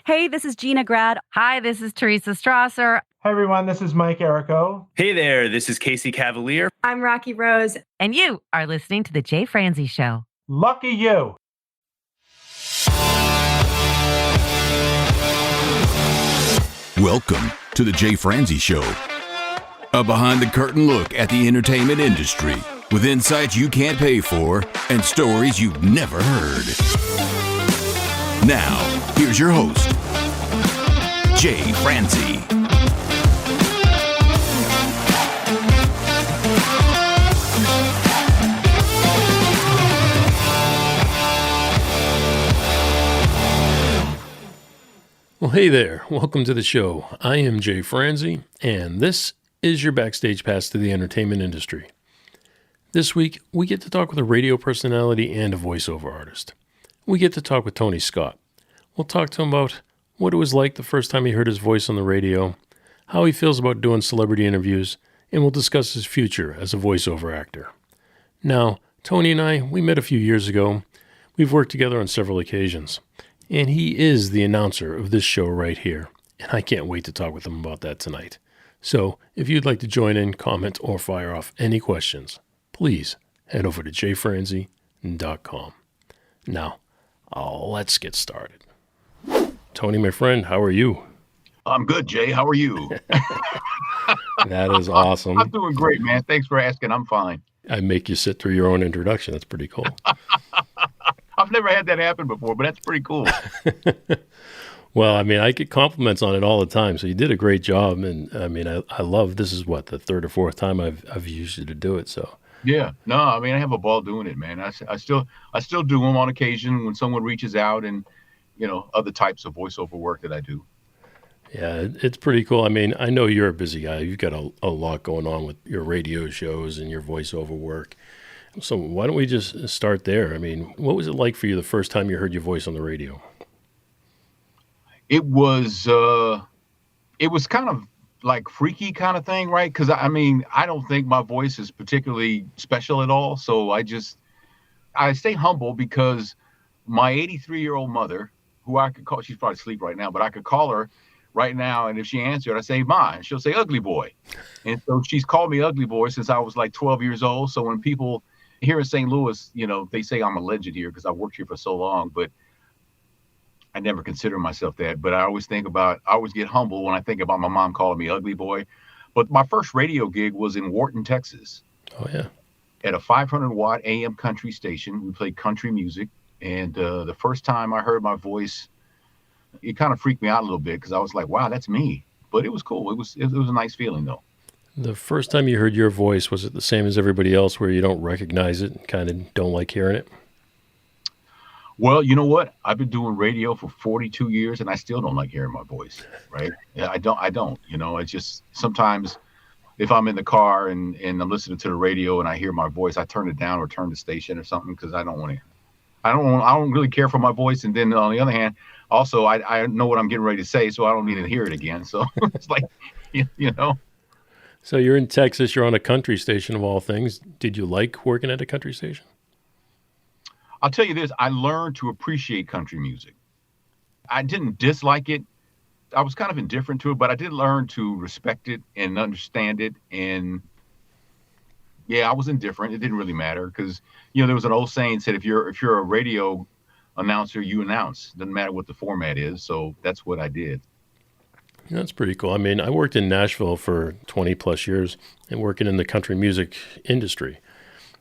Hey, this is Gina Grad. Hi, this is Teresa Strasser. Hi, everyone. This is Mike Errico. Hey there. This is Casey Cavalier. I'm Rocky Rose. And you are listening to The Jay Franze Show. Lucky you. Welcome to The Jay Franze Show, a behind-the-curtain look at the entertainment industry with insights you can't pay for and stories you've never heard. Now, here's your host, Jay Franze. Well, hey there. Welcome to the show. I am Jay Franze, and this is your backstage pass to the entertainment industry. This week, we get to talk with a radio personality and a voiceover artist. We get to talk with Tony Scott. We'll talk to him about what it was like the first time he heard his voice on the radio, how he feels about doing celebrity interviews, and we'll discuss his future as a voiceover actor. Now, Tony and I, we met a few years ago. We've worked together on several occasions. And he is the announcer of this show right here. And I can't wait to talk with him about that tonight. So if you'd like to join in, comment, or fire off any questions, please head over to jayfranze.com. Now, let's get started. Tony, my friend, how are you? I'm good, Jay. How are you? That is awesome. I'm doing great, man. Thanks for asking. I'm fine. I make you sit through your own introduction. That's pretty cool. I've never had that happen before, but that's pretty cool. Well, I mean, I get compliments on it all the time. So you did a great job. And I mean, I love, this is what, the third or fourth time I've used you to do it. So yeah, no, I mean, I have a ball doing it, man. I still do them on occasion when someone reaches out and, you know, other types of voiceover work that I do. Yeah, it's pretty cool. I mean, I know you're a busy guy. You've got a lot going on with your radio shows and your voiceover work. So why don't we just start there? I mean, what was it like for you the first time you heard your voice on the radio? It was kind of like freaky kind of thing, right? Because I mean, I don't think my voice is particularly special at all. So I stay humble because my 83-year-old mother, who I could call, she's probably asleep right now, but I could call her right now, and if she answered, I say, "Ma," and she'll say, "Ugly boy." And so she's called me ugly boy since I was like 12 years old. So when people here in St. Louis, you know, they say I'm a legend here because I worked here for so long, but I never consider myself that. But I always get humble when I think about my mom calling me ugly boy. But my first radio gig was in Wharton, Texas. Oh, yeah. At a 500-watt AM country station. We played country music. And the first time I heard my voice, it kind of freaked me out a little bit because I was like, wow, that's me. But it was cool. It was a nice feeling, though. The first time you heard your voice, was it the same as everybody else where you don't recognize it and kind of don't like hearing it? Well, you know what? I've been doing radio for 42 years and I still don't like hearing my voice, right? Yeah, I don't, you know, it's just sometimes if I'm in the car and I'm listening to the radio and I hear my voice, I turn it down or turn the station or something because I don't really care for my voice. And then on the other hand, also I know what I'm getting ready to say, so I don't need to hear it again. So it's like, you know. So you're in Texas, you're on a country station of all things. Did you like working at a country station? I'll tell you this, I learned to appreciate country music. I didn't dislike it. I was kind of indifferent to it, but I did learn to respect it and understand it. And yeah, I was indifferent. It didn't really matter because, you know, there was an old saying said, if you're a radio announcer, you announce. Doesn't matter what the format is. So that's what I did. That's pretty cool. I mean, I worked in Nashville for 20 plus years and working in the country music industry.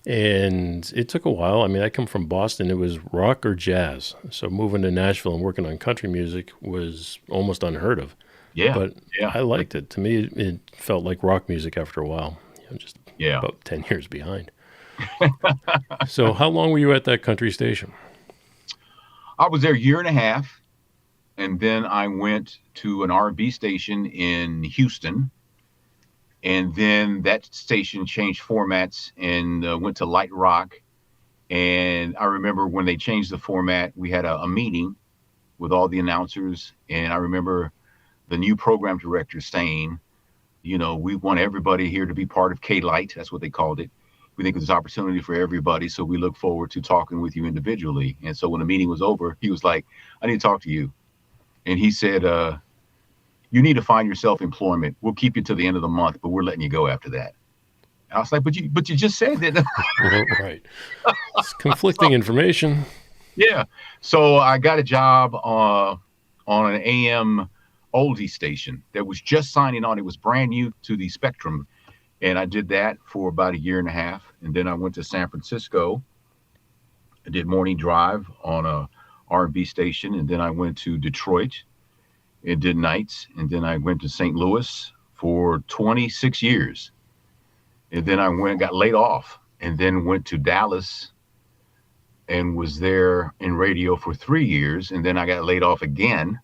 And it took a while. I mean, I come from Boston. It was rock or jazz. So moving to Nashville and working on country music was almost unheard of. Yeah. But yeah. I liked it. To me, it felt like rock music after a while. You know, just about 10 years behind. So how long were you at that country station? I was there a year and a half. And then I went to an R&B station in Houston. And then that station changed formats and went to light rock. And I remember when they changed the format, we had a meeting with all the announcers. And I remember the new program director saying, you know, we want everybody here to be part of K-Light. That's what they called it. We think there's opportunity for everybody. So we look forward to talking with you individually. And so when the meeting was over, he was like, I need to talk to you. And he said, you need to find yourself employment. We'll keep you to the end of the month, but we're letting you go after that. I was like, but you just said that. Right. It's conflicting information. Yeah. So I got a job on an AM oldie station that was just signing on. It was brand new to the spectrum. And I did that for about a year and a half. And then I went to San Francisco. I did morning drive on a R&B station. And then I went to Detroit and did nights. And then I went to St. Louis for 26 years. And then I got laid off, and then went to Dallas and was there in radio for 3 years. And then I got laid off again.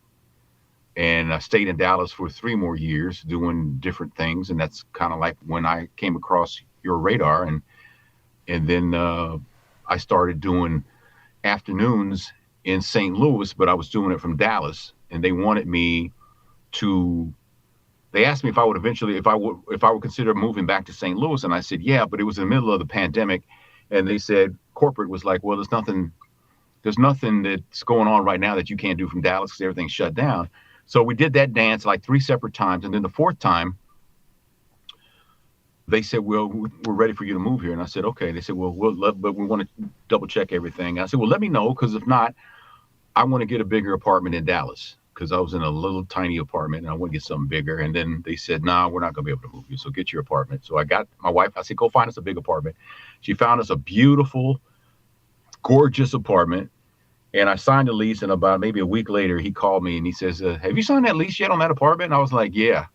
And I stayed in Dallas for 3 more years doing different things. And that's kind of like when I came across your radar. And then I started doing afternoons in St. Louis, but I was doing it from Dallas. And they wanted me to, they asked me if I would eventually, if I would consider moving back to St. Louis. And I said, yeah, but it was in the middle of the pandemic. And they said, corporate was like, well, there's nothing that's going on right now that you can't do from Dallas because everything's shut down. So we did that dance like 3 separate times. And then the 4th time, they said, well, we're ready for you to move here. And I said, okay. They said, well, but we want to double check everything. I said, well, let me know, because if not, I want to get a bigger apartment in Dallas, because I was in a little tiny apartment and I want to get something bigger. And then they said, nah, we're not going to be able to move you. So get your apartment. So I got my wife. I said, go find us a big apartment. She found us a beautiful, gorgeous apartment. And I signed a lease, and about maybe a week later, he called me and he says, have you signed that lease yet on that apartment? And I was like, yeah.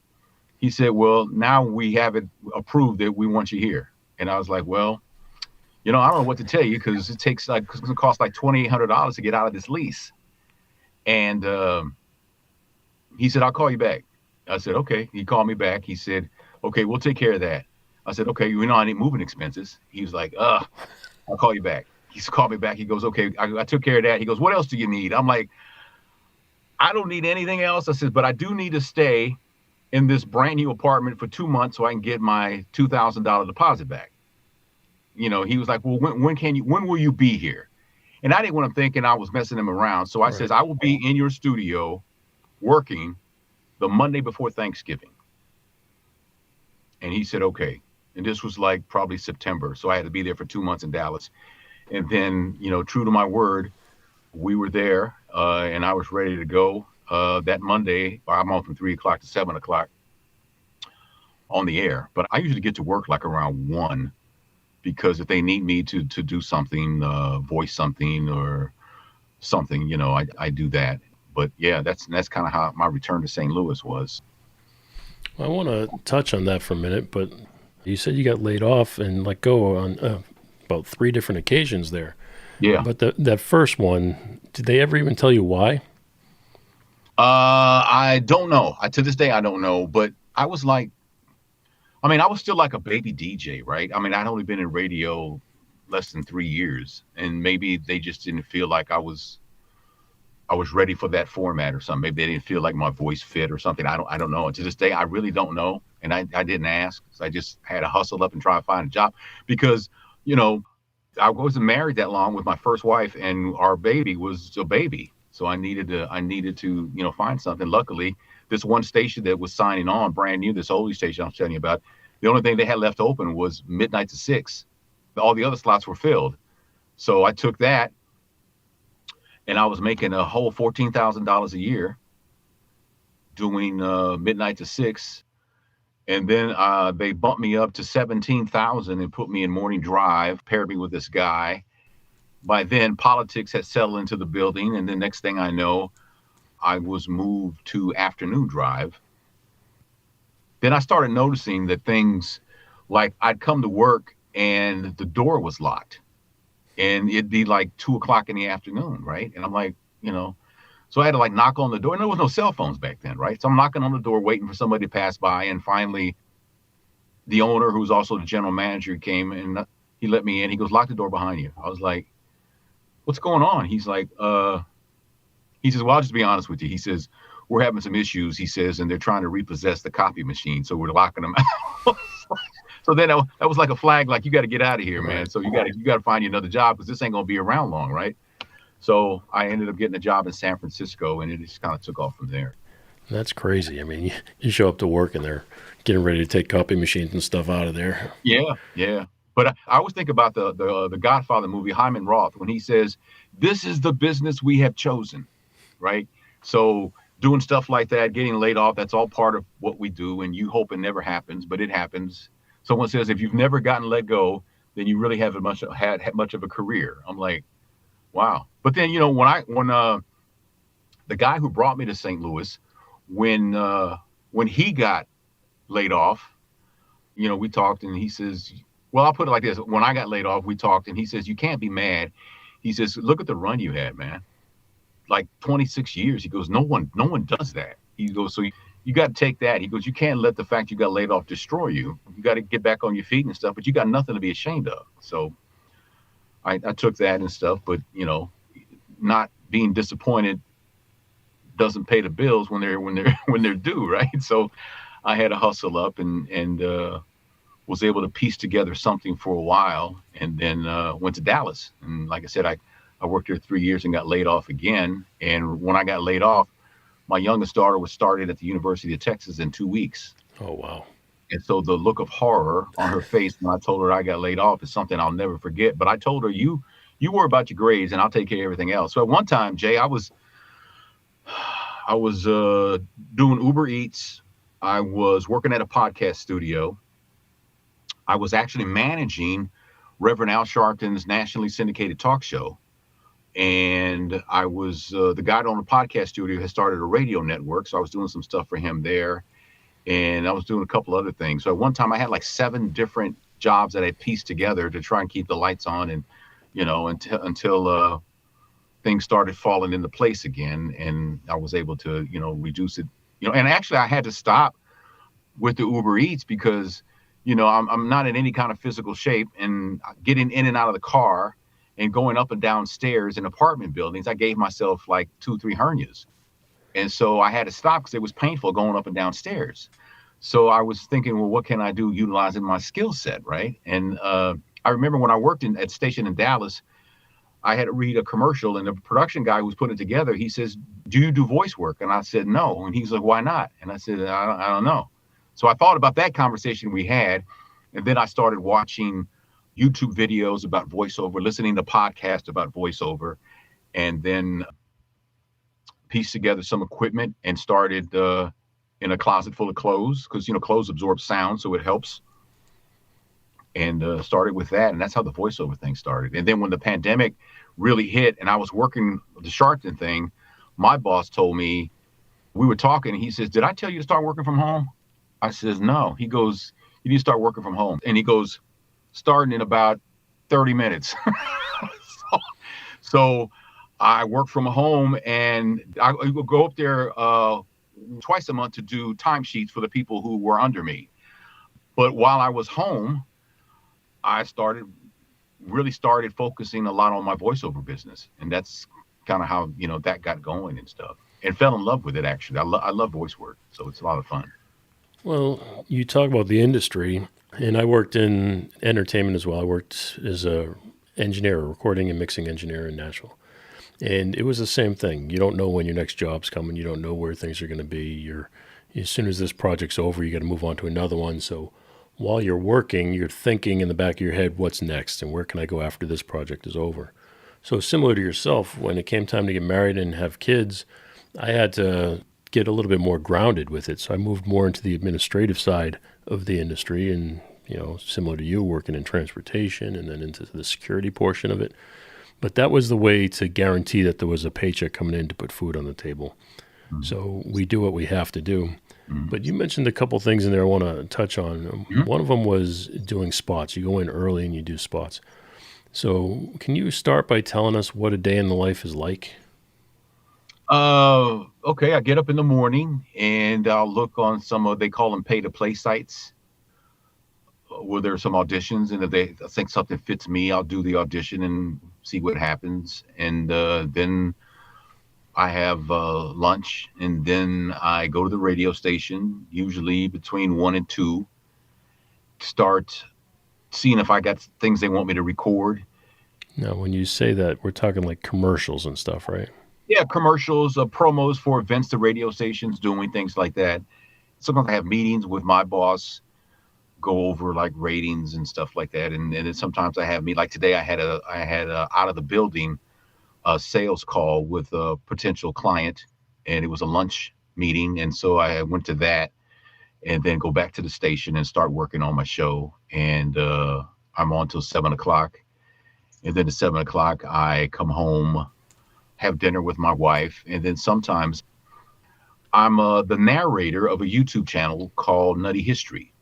He said, well, now we have it approved that we want you here. And I was like, well, I don't know what to tell you, because it's going to cost like $2,800 to get out of this lease. And he said, I'll call you back. I said, okay. He called me back. He said, okay, we'll take care of that. I said, okay, I need moving expenses. He was like, I'll call you back. He's called me back. He goes, okay, I took care of that. He goes, what else do you need? I'm like, I don't need anything else. I said, but I do need to stay in this brand new apartment for 2 months so I can get my $2,000 deposit back. He was like, well, when will you be here? And I didn't want him thinking I was messing him around. So I said, I will be in your studio working the Monday before Thanksgiving. And he said, okay. And this was like probably September. So I had to be there for 2 months in Dallas. And then, true to my word, we were there and I was ready to go that Monday. I'm on from 3 o'clock to 7 o'clock on the air. But I usually get to work like around 1, because if they need me to do something, voice something or something, I do that. But yeah, that's kind of how my return to St. Louis was. I want to touch on that for a minute, but you said you got laid off and let go on about 3 different occasions there. Yeah. But that first one, did they ever even tell you why? I don't know. To this day, I don't know. But I was like, I was still like a baby DJ, right? I'd only been in radio less than 3 years, and maybe they just didn't feel like I was ready for that format or something. Maybe they didn't feel like my voice fit or something. I don't know. And to this day, I really don't know. And I didn't ask. So I just had to hustle up and try to find a job, because, I wasn't married that long with my first wife, and our baby was a baby. So I needed to, find something. Luckily, this one station that was signing on brand new, this oldie station I was telling you about, the only thing they had left open was midnight to 6. All the other slots were filled. So I took that, and I was making a whole $14,000 a year doing midnight to 6. And then they bumped me up to 17,000 and put me in morning drive, paired me with this guy. By then, politics had settled into the building. And the next thing I know, I was moved to afternoon drive. Then I started noticing that things, like I'd come to work and the door was locked, and it'd be like 2 o'clock in the afternoon, right? And I'm like, so I had to like knock on the door. And there was no cell phones back then, right? So I'm knocking on the door, waiting for somebody to pass by. And finally, the owner, who's also the general manager, came and he let me in. He goes, lock the door behind you. I was like, what's going on? He's like, he says, well, I'll just be honest with you. He says, we're having some issues, he says, and they're trying to repossess the copy machine. So we're locking them out. So then that was like a flag, like, you got to get out of here, man. So you got to find you another job, because this ain't going to be around long, right? So I ended up getting a job in San Francisco, and it just kind of took off from there. That's crazy. I mean, you show up to work and they're getting ready to take copy machines and stuff out of there. Yeah. But I always think about the Godfather movie, Hyman Roth, when he says, "This is the business we have chosen," right? So doing stuff like that, getting laid off, that's all part of what we do, and you hope it never happens, but it happens. Someone says, if you've never gotten let go, then you really haven't had much of a career. I'm like, wow. But then, when the guy who brought me to St. Louis, when he got laid off, we talked, and he says, well, I'll put it like this. When I got laid off, we talked, and he says, you can't be mad. He says, look at the run you had, man. Like 26 years. He goes, no one does that. He goes, so you got to take that. He goes, you can't let the fact you got laid off destroy you. You got to get back on your feet and stuff, but you got nothing to be ashamed of. So I took that and stuff, but not being disappointed doesn't pay the bills when they're due, right? So I had to hustle up and was able to piece together something for a while, and then went to Dallas. And like I said, I worked there 3 years and got laid off again. And when I got laid off, my youngest daughter was started at the University of Texas in 2 weeks. Oh, wow. And so the look of horror on her face when I told her I got laid off is something I'll never forget. But I told her, you worry about your grades and I'll take care of everything else. So at one time, Jay, I was doing Uber Eats. I was working at a podcast studio. I was actually managing Reverend Al Sharpton's nationally syndicated talk show. And I was the guy on the podcast studio had started a radio network. So I was doing some stuff for him there. And I was doing a couple other things. So at one time I had like 7 different jobs that I pieced together to try and keep the lights on, and, until things started falling into place again. And I was able to, reduce it, and actually I had to stop with the Uber Eats because, I'm not in any kind of physical shape, and getting in and out of the car and going up and down stairs in apartment buildings, I gave myself like 2-3 hernias. And so I had to stop because it was painful going up and down stairs. So I was thinking, well, what can I do utilizing my skill set, right? And I remember when I worked at the station in Dallas, I had to read a commercial, and the production guy who was putting it together, he says, do you do voice work? And I said, no. And he's like, why not? And I said, I don't know. So I thought about that conversation we had, and then I started watching YouTube videos about voiceover, listening to podcasts about voiceover, and then pieced together some equipment and started in a closet full of clothes, because clothes absorb sound, so it helps. And started with that, and that's how the voiceover thing started. And then when the pandemic really hit, and I was working the Sharpton thing, my boss told me, we were talking, and he says, "Did I tell you to start working from home?" I says, "No." He goes, "You need to start working from home." And he goes, "Starting in about 30 minutes." So I work from home, and I would go up there twice a month to do timesheets for the people who were under me. But while I was home, I really started focusing a lot on my voiceover business. And that's kind of how, that got going and stuff, and fell in love with it. Actually, I love voice work. So it's a lot of fun. Well, you talk about the industry, and I worked in entertainment as well. I worked as a engineer, a recording and mixing engineer in Nashville. And it was the same thing. You don't know when your next job's coming. You don't know where things are going to be. As soon as this project's over, you got to move on to another one. So while you're working, you're thinking in the back of your head, what's next, and where can I go after this project is over? So similar to yourself, when it came time to get married and have kids, I had to get a little bit more grounded with it. So I moved more into the administrative side of the industry, and similar to you, working in transportation and then into the security portion of it. But that was the way to guarantee that there was a paycheck coming in to put food on the table. Mm-hmm. So we do what we have to do. Mm-hmm. But you mentioned a couple things in there I want to touch on. Mm-hmm. One of them was doing spots. You go in early and you do spots. So can you start by telling us what a day in the life is like? Okay. I get up in the morning and I'll look on they call them pay-to-play sites, where there's some auditions, and if I think something fits me, I'll do the audition and see what happens. And then I have lunch, and then I go to the radio station, usually between 1 and 2, start seeing if I got things they want me to record. Now, when you say that, we're talking like commercials and stuff, right? Yeah, commercials, promos for events the radio stations doing, things like that. Sometimes I have meetings with my boss, go over like ratings and stuff like that. And then sometimes I have like today I had a out of the building a sales call with a potential client, and it was a lunch meeting. And so I went to that and then go back to the station and start working on my show. And I'm on till 7:00. And then at 7:00, I come home, have dinner with my wife. And then sometimes I'm the narrator of a YouTube channel called Nutty History.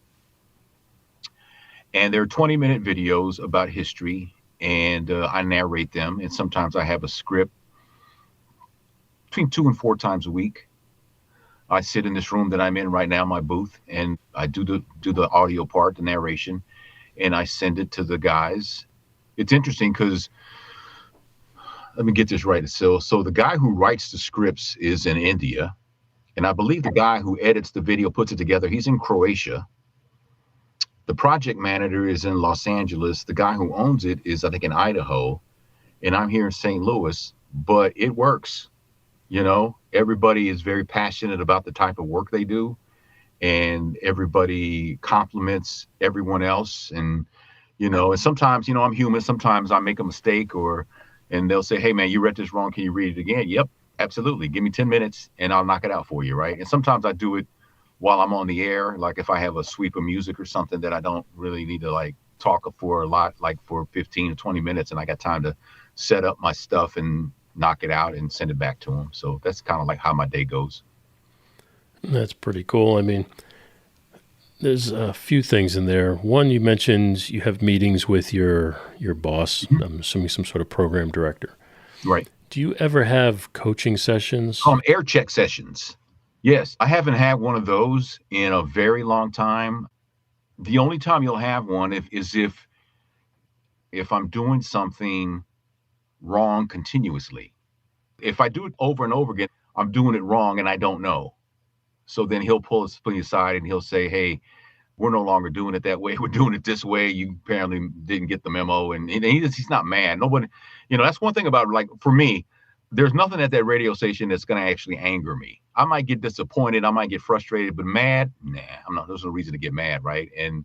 And they're 20-minute videos about history, and I narrate them. And sometimes I have a script between 2 and 4 times a week. I sit in this room that I'm in right now, my booth, and I do the audio part, the narration, and I send it to the guys. It's interesting because, let me get this right. So the guy who writes the scripts is in India, and I believe the guy who edits the video, puts it together, he's in Croatia. The project manager is in Los Angeles. The guy who owns it is, I think, in Idaho, and I'm here in St. Louis, but it works. You know, everybody is very passionate about the type of work they do, and everybody compliments everyone else. And, you know, and sometimes, you know, I'm human. Sometimes I make a mistake and they'll say, hey man, you read this wrong. Can you read it again? Yep, absolutely. Give me 10 minutes and I'll knock it out for you. Right. And sometimes I do it while I'm on the air. Like if I have a sweep of music or something that I don't really need to like talk for a lot, like for 15 or 20 minutes, and I got time to set up my stuff and knock it out and send it back to them. So that's kind of like how my day goes. That's pretty cool. I mean, there's a few things in there. One, you mentioned you have meetings with your boss. Mm-hmm. I'm assuming some sort of program director. Right. Do you ever have coaching sessions? Air check sessions. Yes. I haven't had one of those in a very long time. The only time you'll have one is if I'm doing something wrong continuously. If I do it over and over again, I'm doing it wrong and I don't know. So then he'll pull me aside and he'll say, hey, we're no longer doing it that way. We're doing it this way. You apparently didn't get the memo. And he's not mad. Nobody, you know, that's one thing about, like, for me, there's nothing at that radio station that's going to actually anger me. I might get disappointed. I might get frustrated, but mad, nah, there's no reason to get mad. Right. And,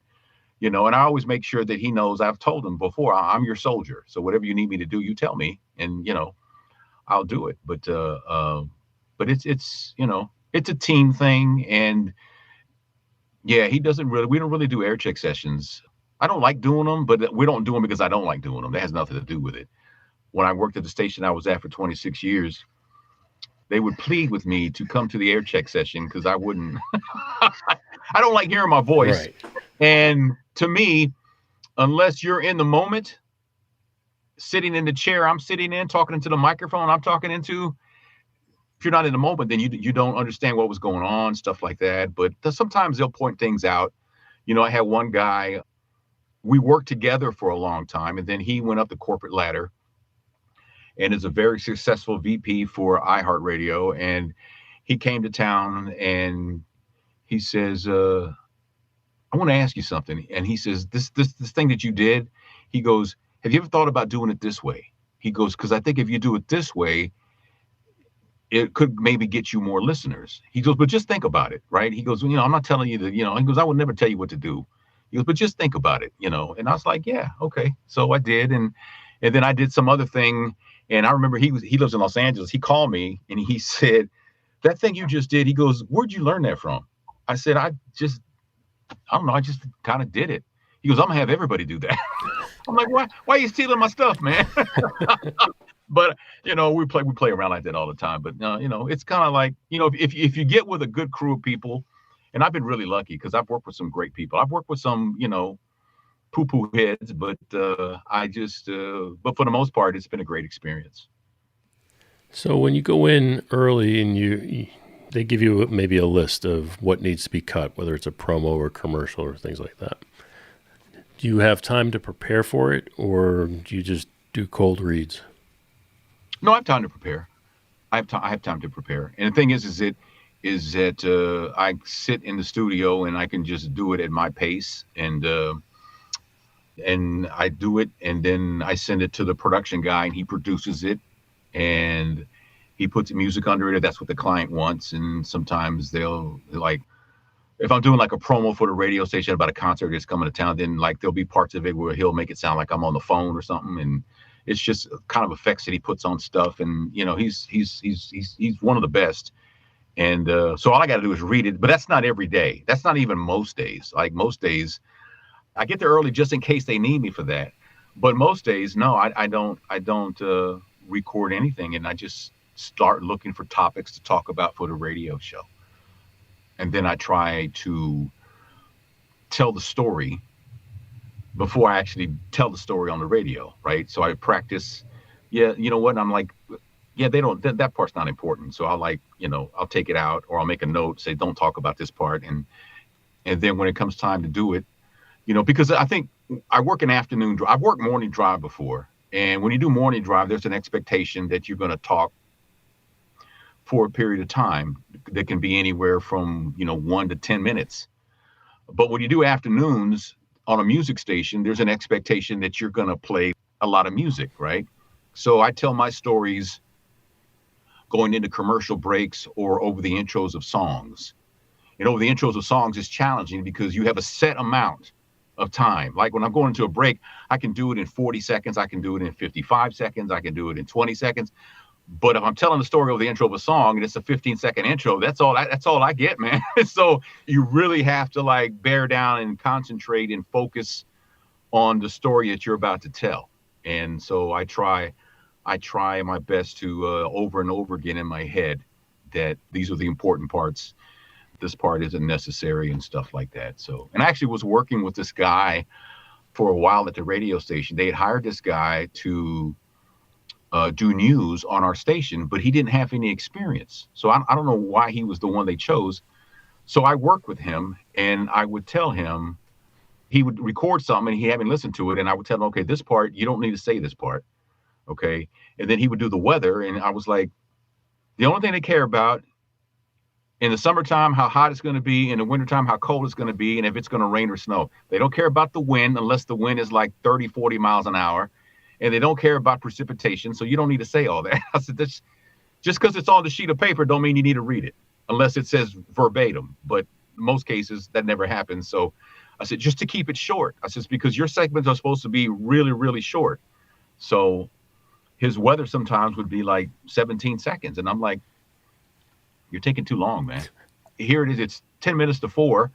you know, and I always make sure that he knows, I've told him before, I'm your soldier. So whatever you need me to do, you tell me, and, you know, I'll do it. But it's, you know, it's a team thing. And yeah, we don't really do air check sessions. I don't like doing them, but we don't do them because I don't like doing them. That has nothing to do with it. When I worked at the station I was at for 26 years, they would plead with me to come to the air check session because I wouldn't, I don't like hearing my voice. Right. And to me, unless you're in the moment, sitting in the chair I'm sitting in, talking into the microphone I'm talking into, if you're not in the moment, then you don't understand what was going on, stuff like that. But sometimes they'll point things out. You know, I had one guy, we worked together for a long time, and then he went up the corporate ladder and is a very successful VP for iHeartRadio. And he came to town and he says, I want to ask you something. And he says, this thing that you did, he goes, have you ever thought about doing it this way? He goes, because I think if you do it this way, it could maybe get you more listeners. He goes, but just think about it, right? He goes, you know, I'm not telling you that, you know, he goes, I would never tell you what to do. He goes, but just think about it, you know? And I was like, yeah, okay. So I did. And then I did some other thing. And I remember he lives in Los Angeles. He called me and he said, that thing you just did, he goes, where'd you learn that from? I said, I don't know. I just kind of did it. He goes, I'm gonna have everybody do that. I'm like, why are you stealing my stuff, man? But, you know, we play around like that all the time. But, you know, it's kind of like, you know, if you get with a good crew of people, and I've been really lucky because I've worked with some great people. I've worked with some, you know, poo-poo heads, but but for the most part, it's been a great experience. So when you go in early and they give you maybe a list of what needs to be cut, whether it's a promo or commercial or things like that. Do you have time to prepare for it, or do you just do cold reads? No, I have time to prepare. I have time to prepare. And the thing is that I sit in the studio and I can just do it at my pace. And and I do it, and then I send it to the production guy, and he produces it, and he puts the music under it if that's what the client wants. And sometimes they'll like, if I'm doing like a promo for the radio station about a concert that's coming to town, then like there'll be parts of it where he'll make it sound like I'm on the phone or something, and it's just kind of effects that he puts on stuff. And he's one of the best. And so all I got to do is read it, but that's not every day. That's not even most days. Like most days, I get there early just in case they need me for that. But most days, no, I don't record anything, and I just start looking for topics to talk about for the radio show. And then I try to tell the story before I actually tell the story on the radio, right? So I practice. Yeah, you know what? I'm like, yeah, that part's not important. So I'll take it out, or I'll make a note, say, don't talk about this part. And then when it comes time to do it, because I think I work an afternoon drive. I've worked morning drive before. And when you do morning drive, there's an expectation that you're going to talk for a period of time that can be anywhere from 1 to 10 minutes. But when you do afternoons on a music station, there's an expectation that you're going to play a lot of music, right? So I tell my stories going into commercial breaks or over the intros of songs. And over the intros of songs is challenging because you have a set amount of time. Like when I'm going into a break, I can do it in 40 seconds. I can do it in 55 seconds. I can do it in 20 seconds. But if I'm telling the story over the intro of a song and it's a 15-second intro, that's all I get, man. So you really have to like bear down and concentrate and focus on the story that you're about to tell. And so I try my best to over and over again in my head that these are the important parts. This part isn't necessary and stuff like that. So, and I actually was working with this guy for a while at the radio station. They had hired this guy to do news on our station, but he didn't have any experience. So I don't know why he was the one they chose. So I worked with him, and I would tell him, he would record something and he hadn't listened to it. And I would tell him, okay, this part, you don't need to say this part. Okay. And then he would do the weather. And I was like, the only thing they care about in the summertime, how hot it's going to be, in the wintertime, how cold it's going to be, and if it's going to rain or snow. They don't care about the wind unless the wind is like 30, 40 miles an hour. And they don't care about precipitation, so you don't need to say all that. I said, just because it's on the sheet of paper don't mean you need to read it, unless it says verbatim. But in most cases, that never happens. So I said, just to keep it short. I said, because your segments are supposed to be really, really short. So his weather sometimes would be like 17 seconds. And I'm like, you're taking too long, man. Here it is. It's 10 minutes to 4.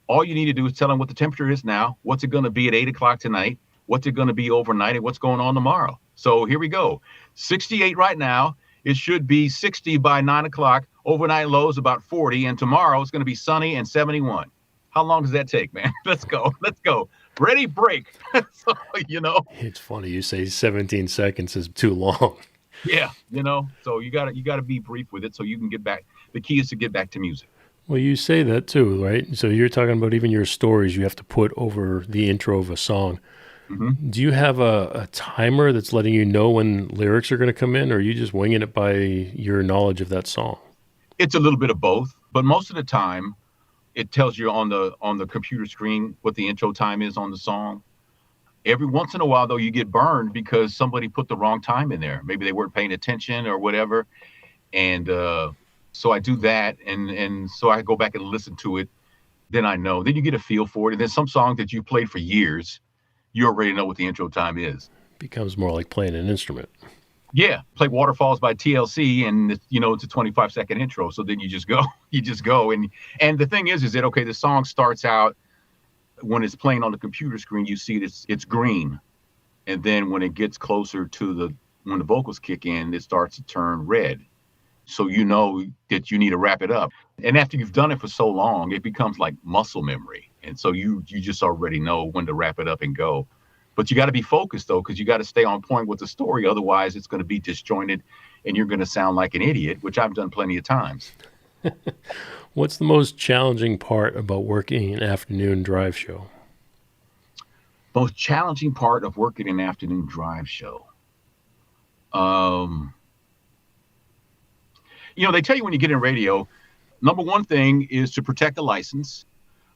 All you need to do is tell him what the temperature is now, what's it going to be at 8 o'clock tonight, what's it going to be overnight, and what's going on tomorrow. So here we go. 68 right now. It should be 60 by 9 o'clock. Overnight low is about 40. And tomorrow it's going to be sunny and 71. How long does that take, man? Let's go. Ready, break. So, It's funny you say 17 seconds is too long. Yeah, so you gotta be brief with it so you can get back. The key is to get back to music. Well, you say that too, right? So you're talking about even your stories you have to put over the intro of a song. Mm-hmm. Do you have a timer that's letting you know when lyrics are going to come in, or are you just winging it by your knowledge of that song? It's a little bit of both, but most of the time it tells you on the computer screen what the intro time is on the song. Every once in a while, though, you get burned because somebody put the wrong time in there. Maybe they weren't paying attention or whatever. And so I do that. And so I go back and listen to it. Then I know. Then you get a feel for it. And then some songs that you played for years, you already know what the intro time is. Becomes more like playing an instrument. Yeah. Play Waterfalls by TLC, and it's a 25-second intro. So then you just go. And the thing is that, okay, the song starts out, when it's playing on the computer screen, you see it's green. And then when it gets closer to when the vocals kick in, it starts to turn red. So you know that you need to wrap it up. And after you've done it for so long, it becomes like muscle memory. And so you just already know when to wrap it up and go. But you got to be focused, though, because you got to stay on point with the story. Otherwise, it's going to be disjointed and you're going to sound like an idiot, which I've done plenty of times. What's the most challenging part about working an afternoon drive show? Most challenging part of working an afternoon drive show. They tell you when you get in radio, number one thing is to protect the license.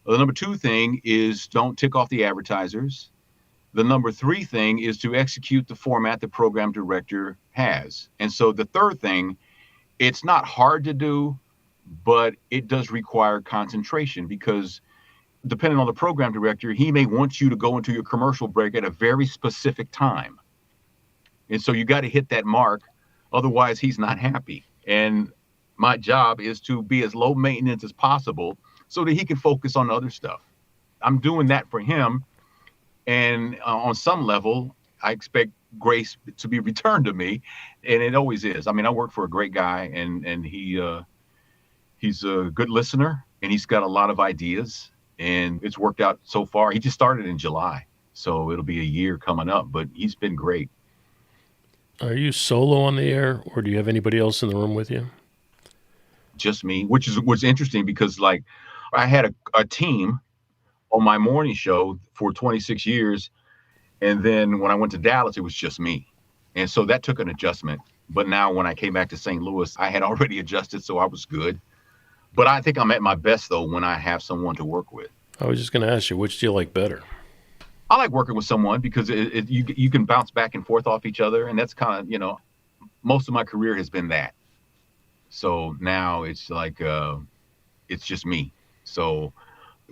The number two thing is don't tick off the advertisers. The number 3 thing is to execute the format the program director has. And so the third thing, it's not hard to do, but it does require concentration because depending on the program director, he may want you to go into your commercial break at a very specific time. And so you got to hit that mark. Otherwise, he's not happy. And my job is to be as low maintenance as possible so that he can focus on other stuff. I'm doing that for him. And on some level, I expect grace to be returned to me. And it always is. I mean, I work for a great guy and he's a good listener and he's got a lot of ideas and it's worked out so far. He just started in July, so it'll be a year coming up, but he's been great. Are you solo on the air or do you have anybody else in the room with you? Just me, which is what's interesting because like I had a team on my morning show for 26 years. And then when I went to Dallas, it was just me. And so that took an adjustment. But now when I came back to St. Louis, I had already adjusted, so I was good. But I think I'm at my best, though, when I have someone to work with. I was just going to ask you, which do you like better? I like working with someone because you can bounce back and forth off each other. And that's kind of, most of my career has been that. So now it's like, it's just me. So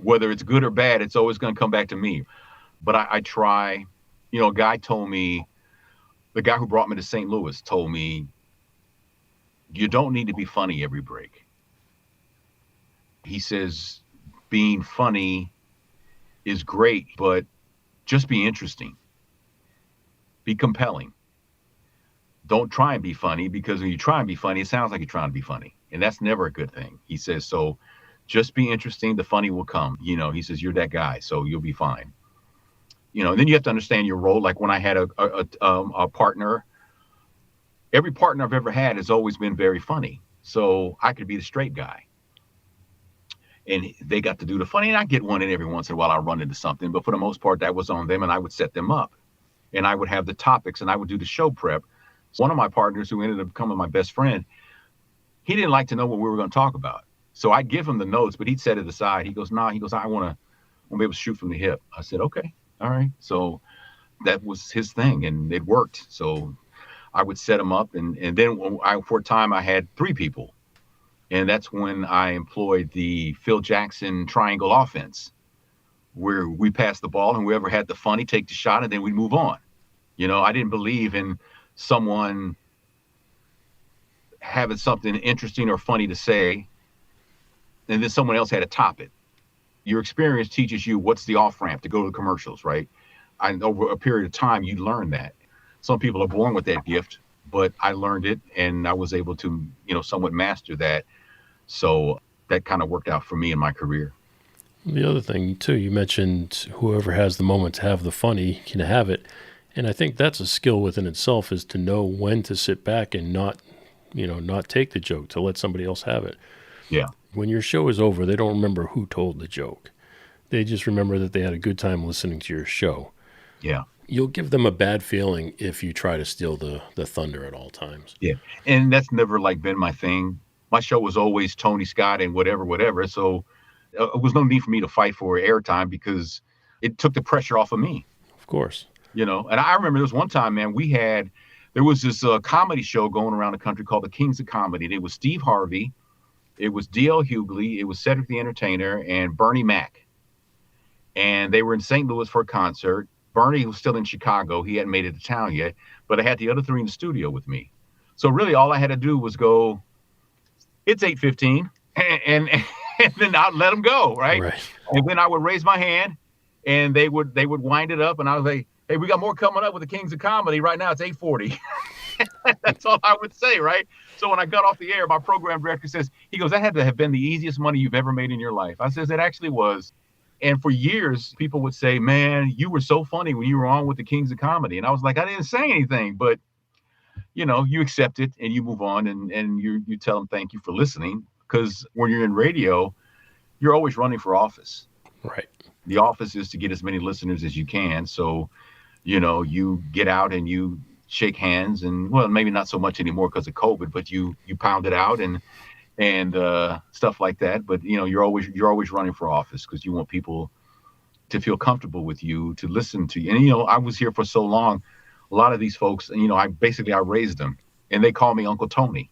whether it's good or bad, it's always going to come back to me. But I try, a guy told me, the guy who brought me to St. Louis told me, you don't need to be funny every break. He says, being funny is great, but just be interesting. Be compelling. Don't try and be funny because when you try and be funny, it sounds like you're trying to be funny. And that's never a good thing. He says, so just be interesting. The funny will come. He says, you're that guy, so you'll be fine. Then you have to understand your role. Like when I had a partner, every partner I've ever had has always been very funny. So I could be the straight guy. And they got to do the funny. And I get one in every once in a while. I run into something. But for the most part, that was on them. And I would set them up. And I would have the topics. And I would do the show prep. So one of my partners who ended up becoming my best friend, he didn't like to know what we were going to talk about. So I'd give him the notes, but he'd set it aside. He goes, I want to be able to shoot from the hip. I said, okay. All right. So that was his thing and it worked. So I would set him up. And then for a time I had 3 people. And that's when I employed the Phil Jackson triangle offense, where we pass the ball and whoever had the funny take the shot and then we move on. I didn't believe in someone having something interesting or funny to say and then someone else had to top it. Your experience teaches you what's the off-ramp to go to the commercials, right? Over a period of time, you learn that. Some people are born with that gift, but I learned it and I was able to, somewhat master that. So that kind of worked out for me in my career. The other thing, too, you mentioned whoever has the moment to have the funny can have it. And I think that's a skill within itself is to know when to sit back and not take the joke, to let somebody else have it. Yeah. When your show is over, they don't remember who told the joke. They just remember that they had a good time listening to your show. Yeah. You'll give them a bad feeling if you try to steal the thunder at all times. Yeah. And that's never been my thing. My show was always Tony Scott and whatever. So it was no need for me to fight for airtime because it took the pressure off of me. Of course. And I remember there was one time, man, there was this comedy show going around the country called the KEZK Comedy. And it was Steve Harvey. It was D.L. Hughley. It was Cedric the Entertainer and Bernie Mac. And they were in St. Louis for a concert. Bernie was still in Chicago. He hadn't made it to town yet, but I had the other 3 in the studio with me. So really all I had to do was go, it's 8:15 and then I'd let them go. Right. And then I would raise my hand and they would wind it up. And I was like, hey, we got more coming up with the KEZK Comedy. Right now it's 8:40. That's all I would say. Right. So when I got off the air, my program director says, he goes, that had to have been the easiest money you've ever made in your life. I says, it actually was. And for years, people would say, man, you were so funny when you were on with the KEZK Comedy. And I was like, I didn't say anything, but you accept it and you move on and you tell them, thank you for listening. Because when you're in radio, you're always running for office. Right. The office is to get as many listeners as you can. So, you get out and you shake hands and, well, maybe not so much anymore because of COVID, but you pound it out and stuff like that. But, you're always running for office because you want people to feel comfortable with you, to listen to you. And, I was here for so long. A lot of these folks, I raised them, and they call me Uncle Tony.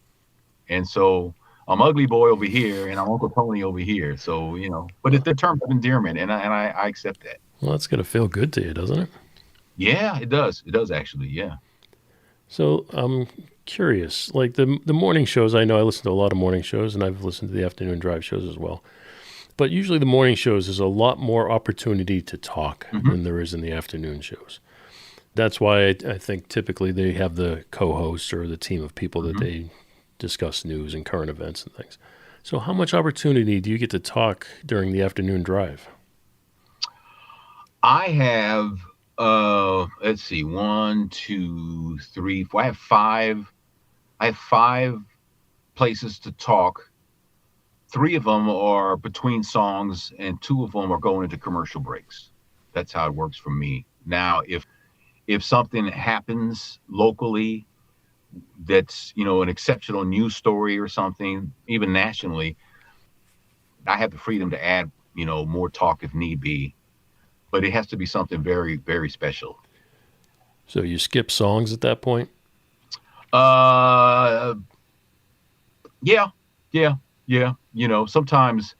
And so I'm ugly boy over here and I'm Uncle Tony over here. So, but it's the term of endearment, and I accept that. Well, that's going to feel good to you, doesn't it? Yeah, it does. It does actually. Yeah. So I'm curious, like the morning shows, I know I listen to a lot of morning shows, and I've listened to the afternoon drive shows as well. But usually the morning shows, there's a lot more opportunity to talk than there is in the afternoon shows. That's why I think typically they have the co-host or the team of people that they discuss news and current events and things. So how much opportunity do you get to talk during the afternoon drive? I have, let's see, 1, 2, 3, 4. I have five places to talk. 3 of them are between songs, and 2 of them are going into commercial breaks. That's how it works for me. Now, if something happens locally that's, an exceptional news story or something, even nationally, I have the freedom to add, more talk if need be. But it has to be something very, very special. So you skip songs at that point? Yeah. Sometimes,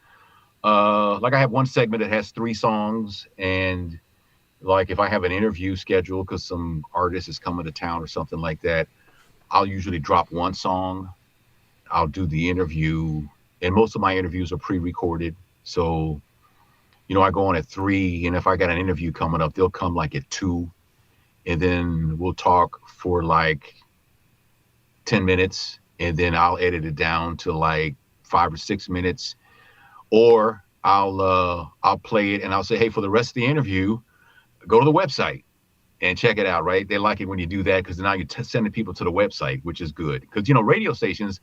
like I have one segment that has 3 songs, and like if I have an interview scheduled because some artist is coming to town or something like that, I'll usually drop 1 song. I'll do the interview, and most of my interviews are pre-recorded. So, I go on at 3, and if I got an interview coming up, they'll come like at 2, and then we'll talk for like 10 minutes, and then I'll edit it down to like 5 or 6 minutes, or I'll play it and I'll say, hey, for the rest of the interview, go to the website and check it out, right? They like it when you do that because now you're sending people to the website, which is good. Because, radio stations,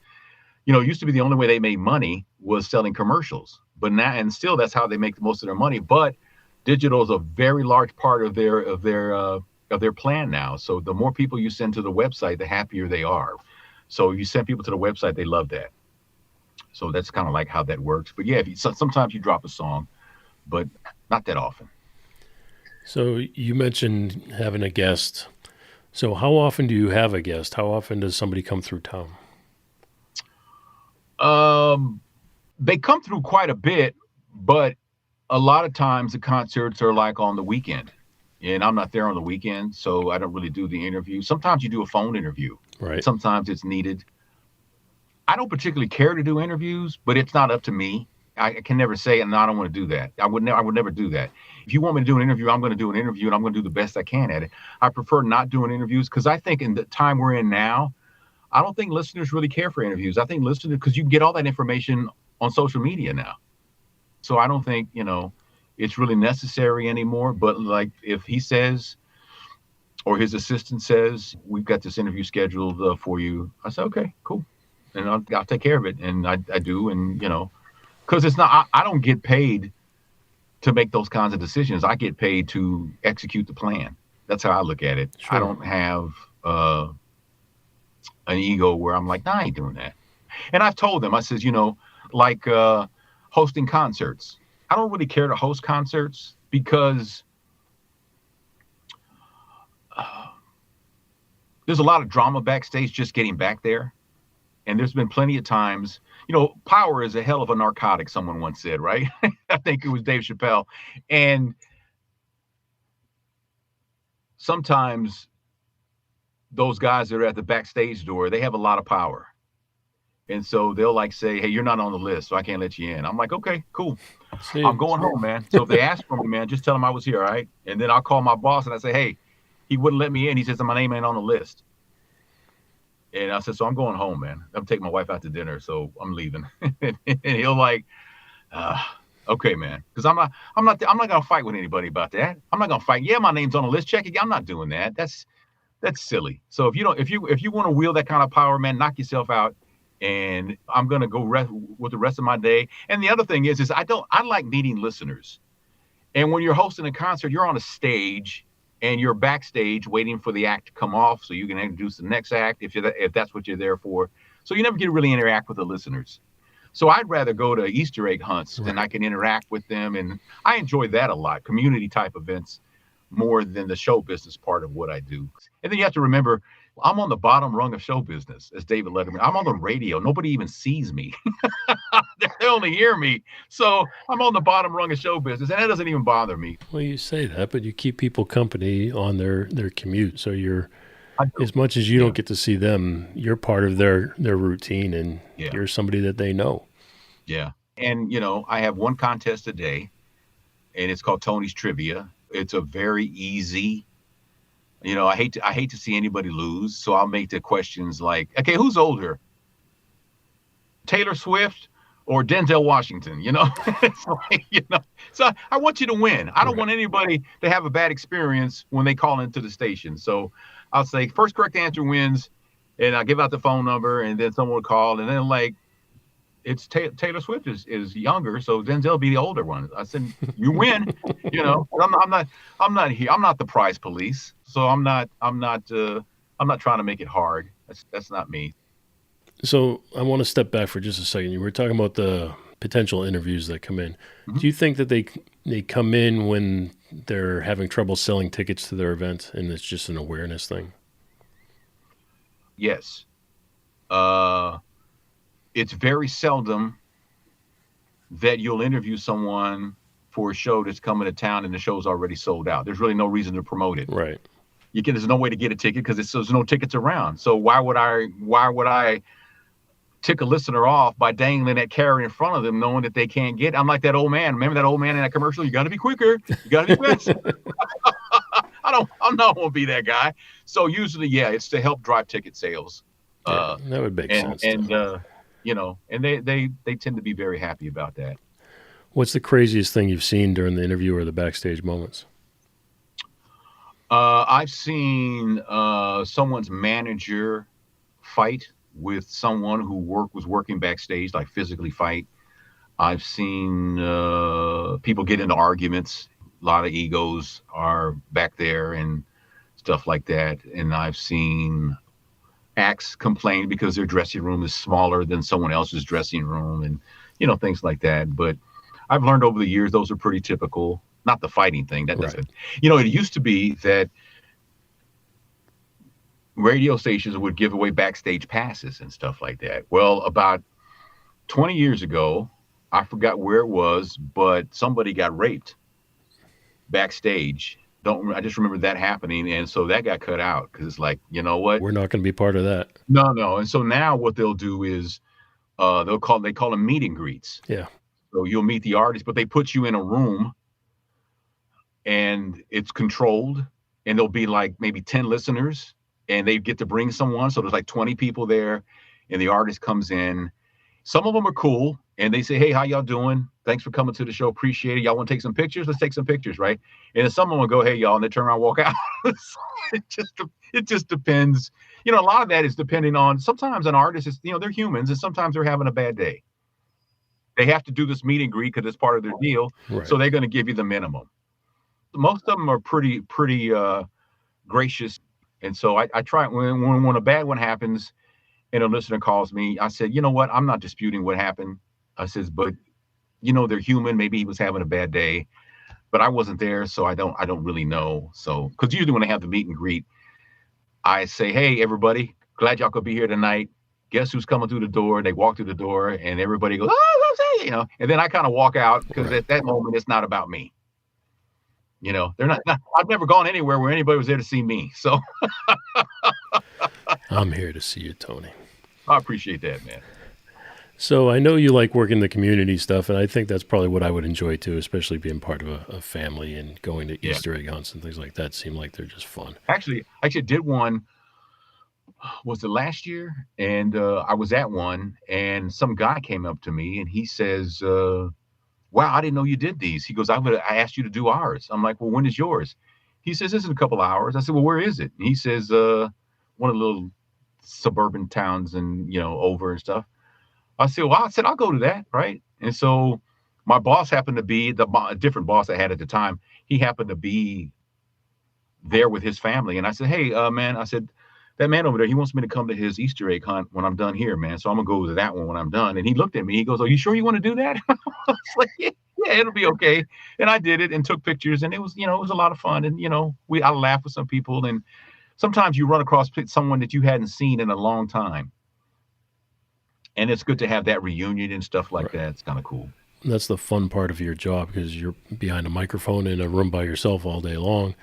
used to be the only way they made money was selling commercials. But now, and still, that's how they make most of their money. But digital is a very large part of their plan now. So the more people you send to the website, the happier they are. So you send people to the website, they love that. So that's kind of like how that works. But yeah, sometimes you drop a song, but not that often. So you mentioned having a guest. So how often do you have a guest? How often does somebody come through town? They come through quite a bit, but a lot of times the concerts are like on the weekend, and I'm not there on the weekend, so I don't really do the interview. Sometimes you do a phone interview. Right. Sometimes it's needed. I don't particularly care to do interviews, but it's not up to me. I can never say, no, I don't want to do that. I would never do that. If you want me to do an interview, I'm going to do an interview, and I'm going to do the best I can at it. I prefer not doing interviews because I think in the time we're in now, I don't think listeners really care for interviews. I think listeners, because you can get all that information on social media now. So I don't think, it's really necessary anymore. But like if he says, or his assistant says, we've got this interview scheduled for you, I say, okay, cool. And I'll take care of it. And I do. And, because it's not, I don't get paid to make those kinds of decisions. I get paid to execute the plan. That's how I look at it. Sure. I don't have an ego where I'm like, nah, I ain't doing that. And I've told them, I says, like hosting concerts. I don't really care to host concerts because there's a lot of drama backstage just getting back there. And there's been plenty of times, power is a hell of a narcotic, someone once said, right? I think it was Dave Chappelle. And sometimes those guys that are at the backstage door, they have a lot of power. And so they'll like say, hey, you're not on the list, so I can't let you in. I'm like, okay, cool. I'm going home, man. So if they ask for me, man, just tell them I was here, all right? And then I'll call my boss and I say, hey, he wouldn't let me in. He says, my name ain't on the list. And I said, so I'm going home, man. I'm taking my wife out to dinner, so I'm leaving. And he'll like, okay, man. Because I'm not gonna fight with anybody about that. I'm not gonna fight. Yeah, my name's on the list. Check it. I'm not doing that. That's silly. So if you want to wield that kind of power, man, knock yourself out. And I'm gonna go with the rest of my day. And the other thing is I like meeting listeners. And when you're hosting a concert, you're on a stage and you're backstage waiting for the act to come off so you can introduce the next act if that's what you're there for. So you never get to really interact with the listeners. So I'd rather go to Easter egg hunts than I can interact with them. And I enjoy that a lot, community type events, more than the show business part of what I do. And then you have to remember, I'm on the bottom rung of show business, as David Letterman. I'm on the radio. Nobody even sees me. They only hear me. So I'm on the bottom rung of show business, and that doesn't even bother me. Well, you say that, but you keep people company on their commute. So you're, as much as you don't get to see them, you're part of their routine, and you're somebody that they know. Yeah. And, I have one contest a day, and it's called Tony's Trivia. It's a very easy, I hate to see anybody lose. So I'll make the questions like, okay, who's older? Taylor Swift or Denzel Washington, It's like, so I want you to win. I don't want anybody to have a bad experience when they call into the station. So I'll say first correct answer wins, and I'll give out the phone number, and then someone will call, and then like, it's Taylor Swift is younger, so Denzel be the older one. I said, you win, I'm not here. I'm not the prize police. So I'm not trying to make it hard. That's not me. So I want to step back for just a second. You were talking about the potential interviews that come in. Mm-hmm. Do you think that they come in when they're having trouble selling tickets to their event and it's just an awareness thing? Yes. It's very seldom that you'll interview someone for a show that's coming to town and the show's already sold out. There's really no reason to promote it. Right. There's no way to get a ticket because there's no tickets around. So why would I tick a listener off by dangling that carrot in front of them, knowing that they can't get? I'm like that old man. Remember that old man in that commercial? You got to be quicker. You got to be faster. I'm not going to be that guy. So usually, it's to help drive ticket sales. That would make sense. And they tend to be very happy about that. What's the craziest thing you've seen during the interview or the backstage moments? I've seen someone's manager fight with someone who was working backstage, like physically fight. I've seen people get into arguments. A lot of egos are back there and stuff like that. And I've seen acts complain because their dressing room is smaller than someone else's dressing room and, things like that. But I've learned over the years, those are pretty typical. Not the fighting thing. That doesn't, it used to be that radio stations would give away backstage passes and stuff like that. Well, about 20 years ago, I forgot where it was, but somebody got raped backstage. I just remember that happening. And so that got cut out because it's like, you know what? We're not going to be part of that. No. And so now what they'll do is they call them meet and greets. Yeah. So you'll meet the artist, but they put you in a room and it's controlled, and there'll be like maybe 10 listeners, and they get to bring someone. So there's like 20 people there, and the artist comes in. Some of them are cool, and they say, hey, how y'all doing? Thanks for coming to the show. Appreciate it. Y'all want to take some pictures? Let's take some pictures, right? And then someone will go, hey, y'all, and they turn around and walk out. It just depends. A lot of that is depending on, sometimes an artist is, they're humans, and sometimes they're having a bad day. They have to do this meet and greet because it's part of their deal. Right. So they're going to give you the minimum. Most of them are pretty gracious. And so I try, when a bad one happens and a listener calls me, I said, you know what? I'm not disputing what happened. I says, but they're human. Maybe he was having a bad day, but I wasn't there. So I don't really know. So, cause usually when I have the meet and greet, I say, hey, everybody, glad y'all could be here tonight. Guess who's coming through the door? They walk through the door and everybody goes, oh, and then I kind of walk out because at that moment, it's not about me. They're not, I've never gone anywhere where anybody was there to see me. So I'm here to see you, Tony. I appreciate that, man. So I know you like working the community stuff, and I think that's probably what I would enjoy too, especially being part of a family and going to Easter egg hunts and things like that seem like they're just fun. Actually, I did one, was it last year? And I was at one, and some guy came up to me and he says, wow, I didn't know you did these. He goes, I asked you to do ours. I'm like, well, when is yours? He says, this is a couple hours. I said, well, where is it? And he says, one of the little suburban towns and, over and stuff. I said, I'll go to that. Right. And so my boss happened to be a different boss I had at the time. He happened to be there with his family. And I said, hey, man, I said, that man over there, he wants me to come to his Easter egg hunt when I'm done here, man. So I'm gonna go to that one when I'm done. And he looked at me. He goes, "Are you sure you want to do that?" I was like, yeah, it'll be okay. And I did it and took pictures, and it was a lot of fun. And I laughed with some people. And sometimes you run across someone that you hadn't seen in a long time, and it's good to have that reunion and stuff like that. It's kind of cool. That's the fun part of your job, because you're behind a microphone in a room by yourself all day long.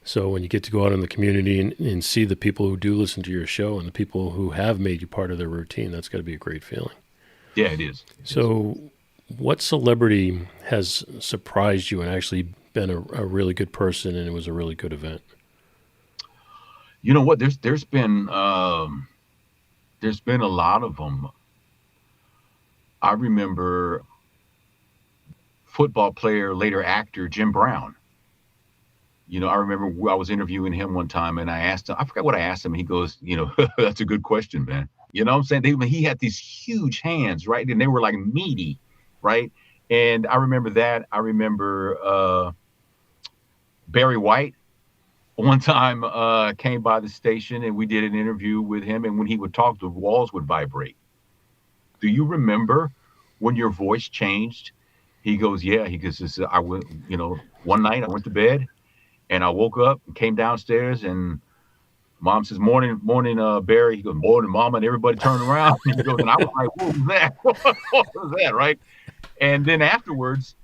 So when you get to go out in the community and see the people who do listen to your show and the people who have made you part of their routine, that's got to be a great feeling. Yeah, it is. What celebrity has surprised you and actually been a really good person, and it was a really good event? You know what? There's been a lot of them. I remember football player, later actor, Jim Brown. I remember I was interviewing him one time, and I asked him, I forgot what I asked him. He goes, that's a good question, man. You know what I'm saying? He had these huge hands, right? And they were like meaty, right? And I remember that. I remember Barry White one time came by the station, and we did an interview with him. And when he would talk, the walls would vibrate. Do you remember when your voice changed? He goes, yeah. He goes, I went, one night I went to bed, and I woke up and came downstairs, and Mom says, morning, Barry. He goes, morning, Mama, and everybody turned around. And he goes, and I was like, what was that? What was that, right? And then afterwards,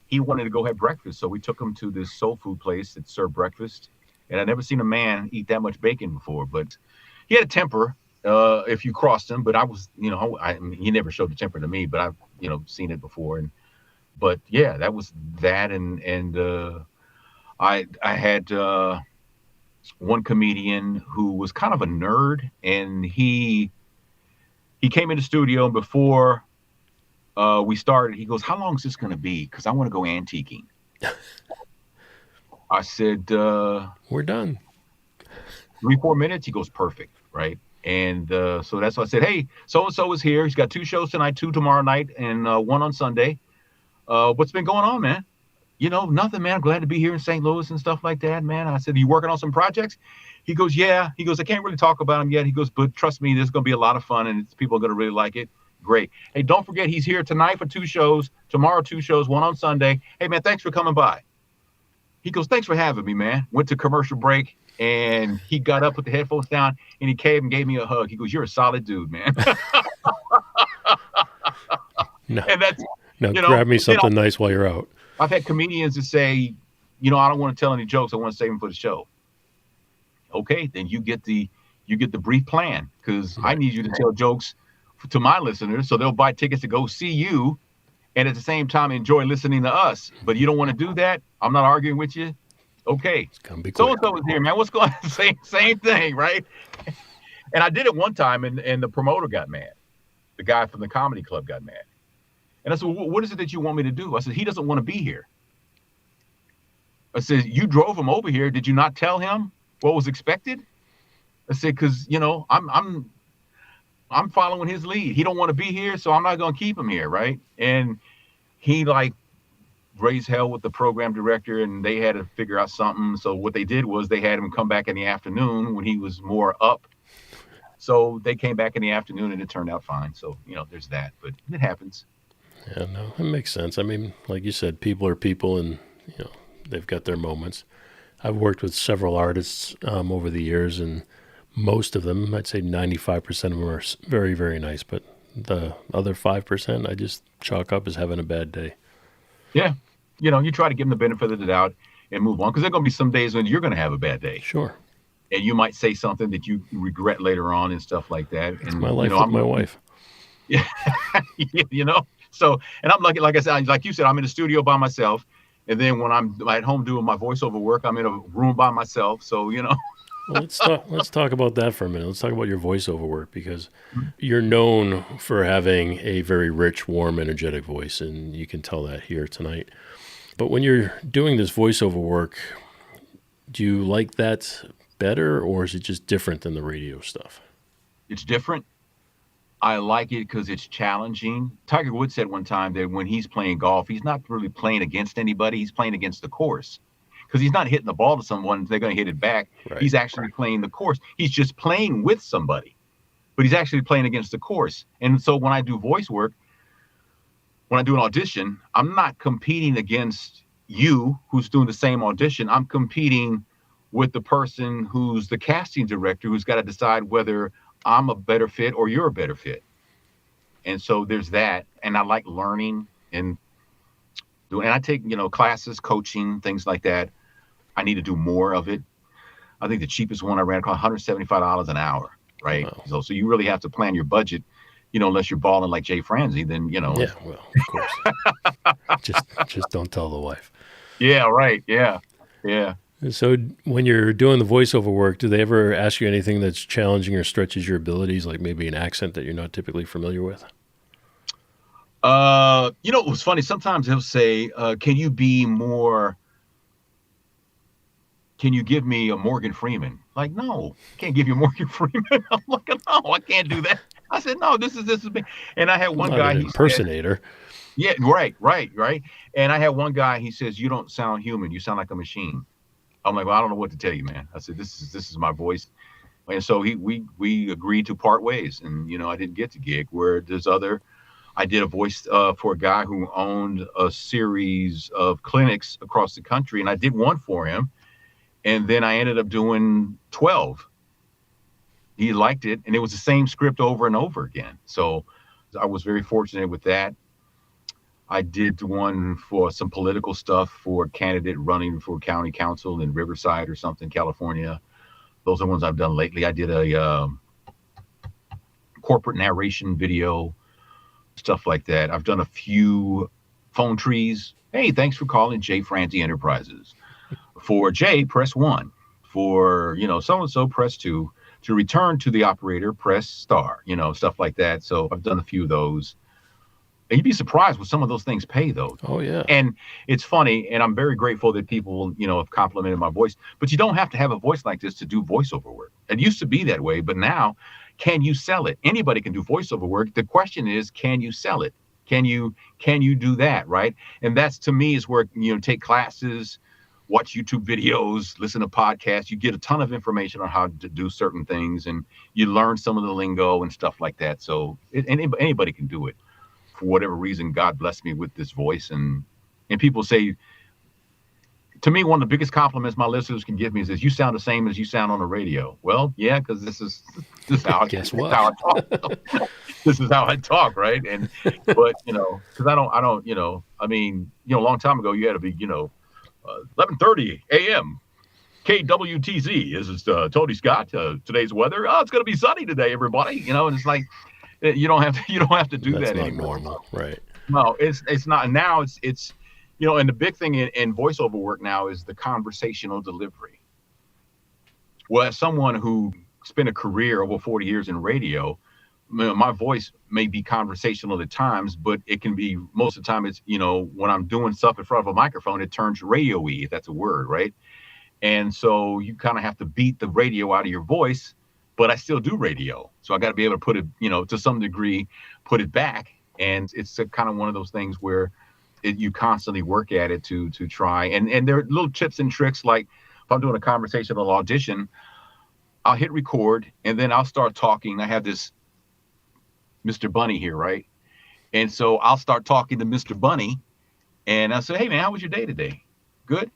he wanted to go have breakfast. So we took him to this soul food place that served breakfast. And I'd never seen a man eat that much bacon before. But he had a temper if you crossed him. But I was, he never showed the temper to me, but I've, seen it before. But yeah, that was that. And I had one comedian who was kind of a nerd, and he came in the studio, and before we started, he goes, how long is this going to be? Because I want to go antiquing. I said, we're done. 3-4 minutes. He goes, perfect. Right. And so that's why I said, hey, so-and-so is here. He's got 2 shows tonight, 2 tomorrow night, and 1 on Sunday. What's been going on, man? Nothing, man. I'm glad to be here in St. Louis and stuff like that, man. I said, are you working on some projects? He goes, yeah. He goes, I can't really talk about them yet. He goes, but trust me, this is going to be a lot of fun, and people are going to really like it. Great. Hey, don't forget, he's here tonight for 2 shows, tomorrow 2 shows, 1 on Sunday. Hey, man, thanks for coming by. He goes, thanks for having me, man. Went to commercial break, and he got up, put the headphones down, and he came and gave me a hug. He goes, you're a solid dude, man. No. And that's, grab me something nice while you're out. I've had comedians that say, I don't want to tell any jokes. I want to save them for the show. Okay, then you get the brief plan, because I need you to tell jokes to my listeners so they'll buy tickets to go see you, and at the same time enjoy listening to us. But you don't want to do that. I'm not arguing with you. Okay, so-and-so is here, man. What's going on? Same thing, right? And I did it one time, and the promoter got mad. The guy from the comedy club got mad. And I said, well, what is it that you want me to do? I said, he doesn't want to be here. I said, you drove him over here. Did you not tell him what was expected? I said, because, I'm following his lead. He don't want to be here, so I'm not going to keep him here, right? And he, raised hell with the program director, and they had to figure out something. So what they did was they had him come back in the afternoon when he was more up. So they came back in the afternoon, and it turned out fine. So, there's that. But it happens. Yeah, no, it makes sense. I mean, like you said, people are people, and they've got their moments. I've worked with several artists over the years, and most of them, I'd say 95% of them are very, very nice. But the other 5%, I just chalk up as having a bad day. Yeah, you try to give them the benefit of the doubt and move on, because there are going to be some days when you're going to have a bad day. Sure. And you might say something that you regret later on and stuff like that. It's and my life with my wife. Yeah, So, and I'm lucky, like I said, like you said, I'm in the studio by myself. And then when I'm at home doing my voiceover work, I'm in a room by myself. So, Well, let's talk about that for a minute. Let's talk about your voiceover work, because you're known for having a very rich, warm, energetic voice, and you can tell that here tonight. But when you're doing this voiceover work, do you like that better, or is it just different than the radio stuff? It's different. I like it because it's challenging. Tiger Woods said one time that when he's playing golf, he's not really playing against anybody. He's playing against the course, because he's not hitting the ball to someone, they're going to hit it back. Right. He's actually playing the course. He's just playing with somebody, but he's actually playing against the course. And so when I do voice work, when I do an audition, I'm not competing against you who's doing the same audition. I'm competing with the person who's the casting director, who's got to decide whether I'm a better fit or you're a better fit. And so there's that. And I like learning and I take, classes, coaching, things like that. I need to do more of it. I think the cheapest one I ran cost $175 an hour, right? Wow. So you really have to plan your budget, unless you're balling like Jay Franze, then, Yeah, well, of course. just don't tell the wife. Yeah, right. Yeah. Yeah. So when you're doing the voiceover work, do they ever ask you anything that's challenging or stretches your abilities, like maybe an accent that you're not typically familiar with? It was funny. Sometimes they'll say, can you give me a Morgan Freeman? Like, no, I can't give you Morgan Freeman. I'm like, no, I can't do that. I said, no, this is me. And I had one guy, an impersonator. Yeah, right. And I had one guy, he says, you don't sound human. You sound like a machine. I'm like, well, I don't know what to tell you, man. I said, this is my voice. And so we agreed to part ways. And, I didn't get the gig where I did a voice for a guy who owned a series of clinics across the country. And I did one for him. And then I ended up doing 12. He liked it. And it was the same script over and over again. So I was very fortunate with that. I did one for some political stuff for a candidate running for county council in Riverside or something, California. Those are ones I've done lately. I did a corporate narration video, stuff like that. I've done a few phone trees. Hey, thanks for calling Jay Franze Enterprises. For Jay, press 1. For, so-and-so, press 2. To return to the operator, press star, stuff like that. So I've done a few of those. And you'd be surprised what some of those things pay, though. Oh, yeah. And it's funny, and I'm very grateful that people, have complimented my voice. But you don't have to have a voice like this to do voiceover work. It used to be that way, but now, can you sell it? Anybody can do voiceover work. The question is, can you sell it? Can you do that, right? And that's, to me, is where, take classes, watch YouTube videos, listen to podcasts. You get a ton of information on how to do certain things, and you learn some of the lingo and stuff like that. So anybody can do it. For whatever reason, God blessed me with this voice. And people say, to me, one of the biggest compliments my listeners can give me is, you sound the same as you sound on the radio. Well, yeah, because this is how I talk. This is how I talk, right? And but because I don't, a long time ago you had to be 11:30 a.m. KWTZ. This is Tony Scott. Today's weather. Oh, it's going to be sunny today, everybody. And it's like, you don't have to do That's that not anymore. Normal, right? No, it's not. Now it's and the big thing in voiceover work now is the conversational delivery. Well, as someone who spent a career over 40 years in radio, my voice may be conversational at times, but it can be, most of the time it's, when I'm doing stuff in front of a microphone, it turns radio-y, if that's a word, right? And so you kind of have to beat the radio out of your voice, but I still do radio. So I got to be able to put it, to some degree, put it back. And it's kind of one of those things where you constantly work at it to try. And there are little tips and tricks, like if I'm doing a conversational audition, I'll hit record and then I'll start talking. I have this Mr. Bunny here, right? And so I'll start talking to Mr. Bunny and I'll say, hey man, how was your day today? Good?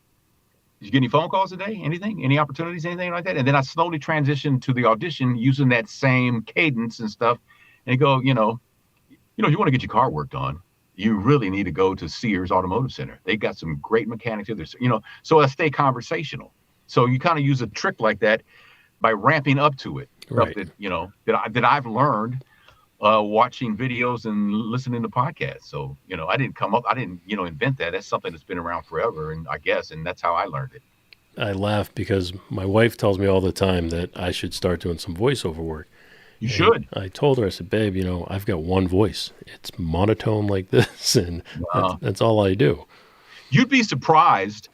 Did you get any phone calls today? Anything? Any opportunities? Anything like that? And then I slowly transition to the audition using that same cadence and stuff and go, if you want to get your car worked on, you really need to go to Sears Automotive Center. They got some great mechanics there, so I stay conversational. So you kind of use a trick like that by ramping up to it. Right. Stuff that I've learned watching videos and listening to podcasts. So, I didn't invent that. That's something that's been around forever. And that's how I learned it. I laugh because my wife tells me all the time that I should start doing some voiceover work. You should. I told her, I said, babe, I've got one voice. It's monotone like this. And that's all I do. You'd be surprised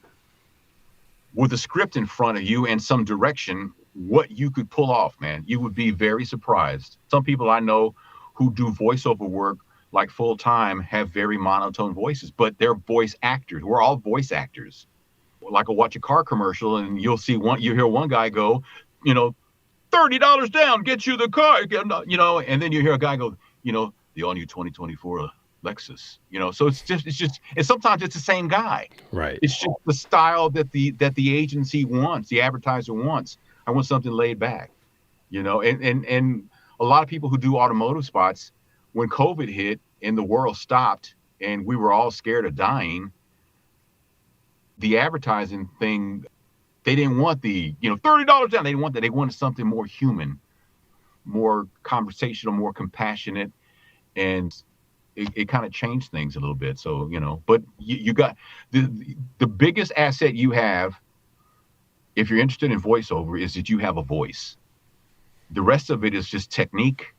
with a script in front of you and some direction, what you could pull off, man. You would be very surprised. Some people I know who do voiceover work like full time have very monotone voices, but they're voice actors. We're all voice actors. like watch a car commercial, and you hear one guy go, $30 down, get you the car, and then you hear a guy go, the all new 2024 Lexus, so it's sometimes it's the same guy. Right. It's just the style that the agency wants, the advertiser wants. I want something laid back, and a lot of people who do automotive spots, when COVID hit and the world stopped and we were all scared of dying, the advertising thing, they didn't want the, $30 down. They didn't want that. They wanted something more human, more conversational, more compassionate. And it kind of changed things a little bit. So, but you got the biggest asset you have, if you're interested in voiceover, is that you have a voice. The rest of it is just technique,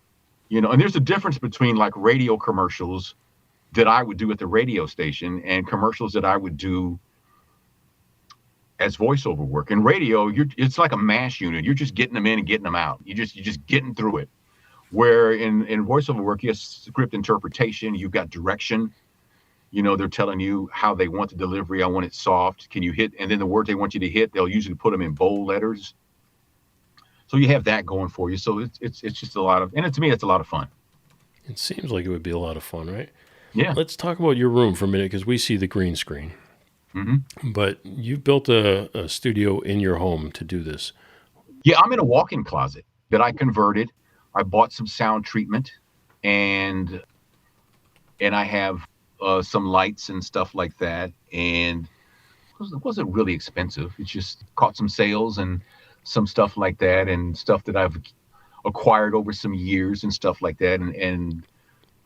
and there's a difference between like radio commercials that I would do at the radio station and commercials that I would do as voiceover work. In radio, it's like a mash unit. You're just getting them in and getting them out. You're just getting through it. Where in voiceover work, you have script interpretation, you've got direction. They're telling you how they want the delivery. I want it soft. Can you hit? And then the words they want you to hit, they'll usually put them in bold letters. So you have that going for you. So it's just a lot of, and to me, it's a lot of fun. It seems like it would be a lot of fun, right? Yeah. Let's talk about your room for a minute, because we see the green screen. Mm-hmm. But you've built a studio in your home to do this. Yeah, I'm in a walk-in closet that I converted. I bought some sound treatment, and I have some lights and stuff like that. And it wasn't really expensive. It just caught some sales and some stuff like that, and stuff that I've acquired over some years and stuff like that. And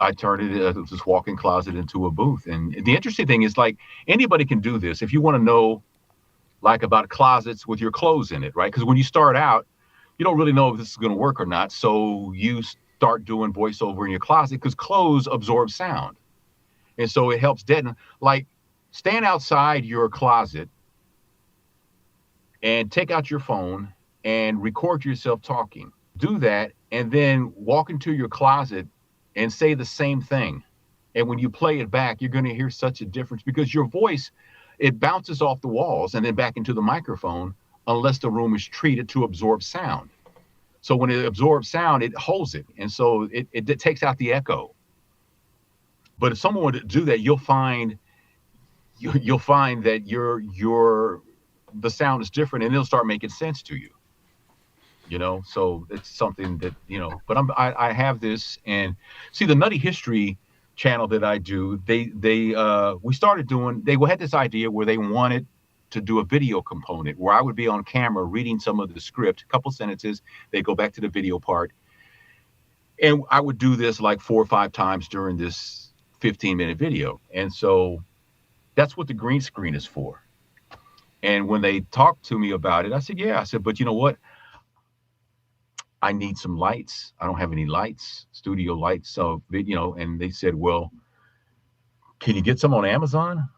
I turned this walk-in closet into a booth. And the interesting thing is, like, anybody can do this. If you want to know, like, about closets with your clothes in it, right? Because when you start out, you don't really know if this is going to work or not. So you start doing voiceover in your closet because clothes absorb sound. And so it helps deaden. Like, stand outside your closet and take out your phone and record yourself talking. Do that, and then walk into your closet and say the same thing. And when you play it back, you're going to hear such a difference, because your voice, it bounces off the walls and then back into the microphone unless the room is treated to absorb sound. So when it absorbs sound, it holds it. And so it takes out the echo. But if someone were to do that, you'll find that the sound is different, and it'll start making sense to you. So it's something that, but I have this. And see, the Nutty History channel that I do, we started doing, they had this idea where they wanted to do a video component where I would be on camera reading some of the script, a couple sentences, they go back to the video part. And I would do this like 4 or 5 times during this 15-minute video. And so that's what the green screen is for. And when they talked to me about it, I said, yeah. I said, but you know what? I need some lights. I don't have any lights, studio lights. So, and they said, well, can you get some on Amazon?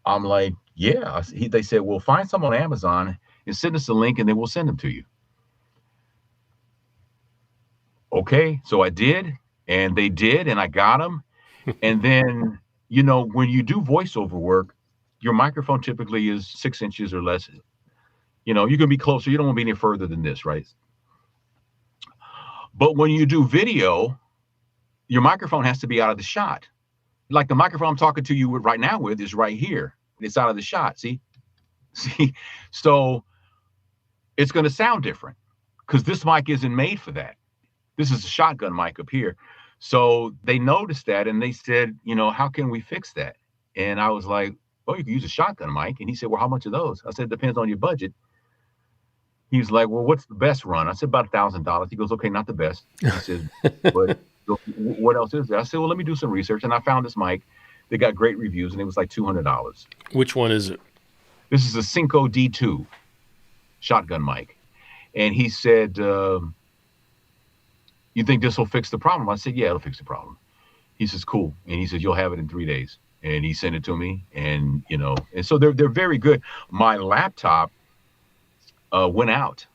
I'm like, yeah. They said, well, find some on Amazon and send us a link, and then we'll send them to you. Okay. So I did, and they did, and I got them. And then, when you do voiceover work, your microphone typically is 6 inches or less. You can be closer. You don't want to be any further than this, right? But when you do video, your microphone has to be out of the shot. Like the microphone I'm talking to you right now with is right here. It's out of the shot. See? So it's going to sound different because this mic isn't made for that. This is a shotgun mic up here. So they noticed that, and they said, how can we fix that? And I was like, well, you can use a shotgun mic. And he said, well, how much are those? I said, depends on your budget. He's like, well, what's the best run? I said, about $1,000. He goes, okay, not the best. He said, but what else is there? I said, well, let me do some research. And I found this mic. They got great reviews, and it was like $200. Which one is it? This is a Cinco D2 shotgun mic. And he said, you think this will fix the problem? I said, yeah, it'll fix the problem. He says, cool. And he says, you'll have it in 3 days. And he sent it to me. And, and so they're very good. My laptop went out.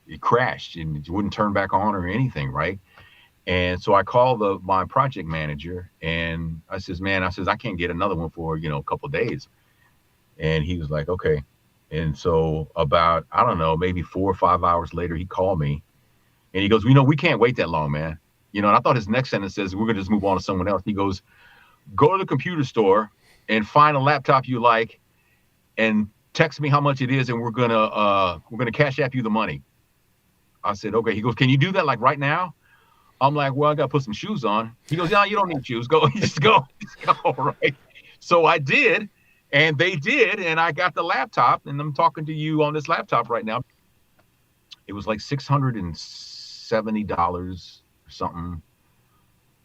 It crashed, and it wouldn't turn back on or anything, right? And so I called my project manager, and I says, I can't get another one for, a couple of days. And he was like, okay. And so about, I don't know, maybe 4 or 5 hours later, he called me and he goes, we can't wait that long, man. And I thought his next sentence says, we're going to just move on to someone else. He goes, go to the computer store and find a laptop you like and text me how much it is. And we're going to cash app you the money. I said, okay. He goes, can you do that like right now? I'm like, well, I got to put some shoes on. He goes, no, you don't need shoes. Go, just go. Right. So I did, and they did, and I got the laptop, and I'm talking to you on this laptop right now. It was like $670 or something.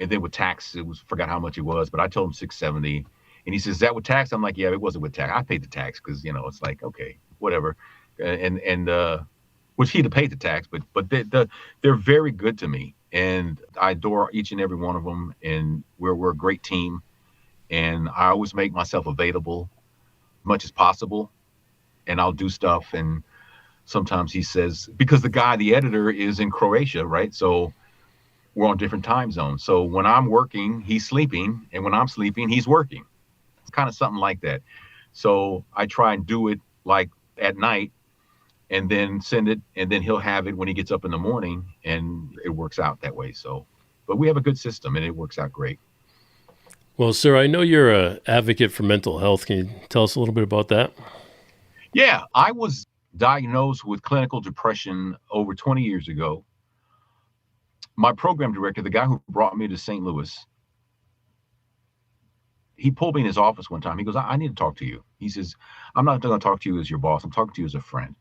And then with tax, forgot how much it was, but I told him $670. And he says, is that with tax? I'm like, yeah, it wasn't with tax. I paid the tax because, it's like, okay, whatever. And which he'd have paid the tax, but they're very good to me. And I adore each and every one of them. And we're a great team. And I always make myself available as much as possible. And I'll do stuff. And sometimes he says, because the editor is in Croatia, right? So we're on different time zones. So when I'm working, he's sleeping. And when I'm sleeping, he's working. It's kind of something like that. So I try and do it like at night and then send it. And then he'll have it when he gets up in the morning. And it works out that way. So, but we have a good system and it works out great. Well, sir, I know you're an advocate for mental health. Can you tell us a little bit about that? Yeah, I was diagnosed with clinical depression over 20 years ago. My program director, the guy who brought me to St. Louis, he pulled me in his office one time. He goes, I need to talk to you. He says, I'm not going to talk to you as your boss. I'm talking to you as a friend.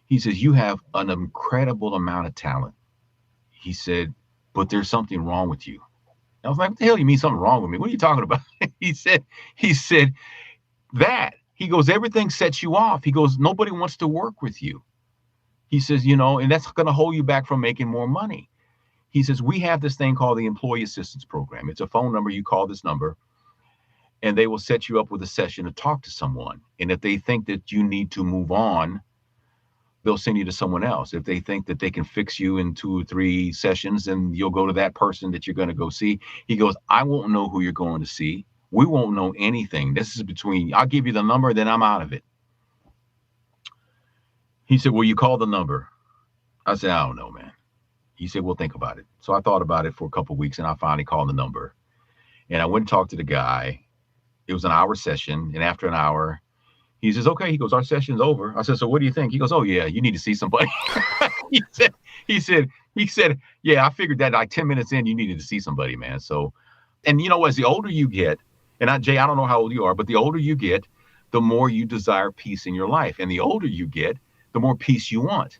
He says, you have an incredible amount of talent. He said, but there's something wrong with you. I was like, what the hell you mean something wrong with me? What are you talking about? He said that. He goes, everything sets you off. He goes, nobody wants to work with you. He says, and that's going to hold you back from making more money. He says, we have this thing called the Employee Assistance Program. It's a phone number. You call this number and they will set you up with a session to talk to someone. And if they think that you need to move on, they'll send you to someone else. If they think that they can fix you in 2 or 3 sessions, then you'll go to that person that you're going to go see. He goes, I won't know who you're going to see. We won't know anything. This is I'll give you the number, then I'm out of it. He said, well, you call the number. I said, I don't know, man. He said, well, think about it. So I thought about it for a couple of weeks and I finally called the number and I went and talked to the guy. It was an hour session. And after an hour, he says, okay. He goes, our session's over. I said, so what do you think? He goes, oh yeah, you need to see somebody. he said, yeah, I figured that like 10 minutes in, you needed to see somebody, man. So, and as the older you get, and Jay, I don't know how old you are, but the older you get, the more you desire peace in your life. And the older you get, the more peace you want.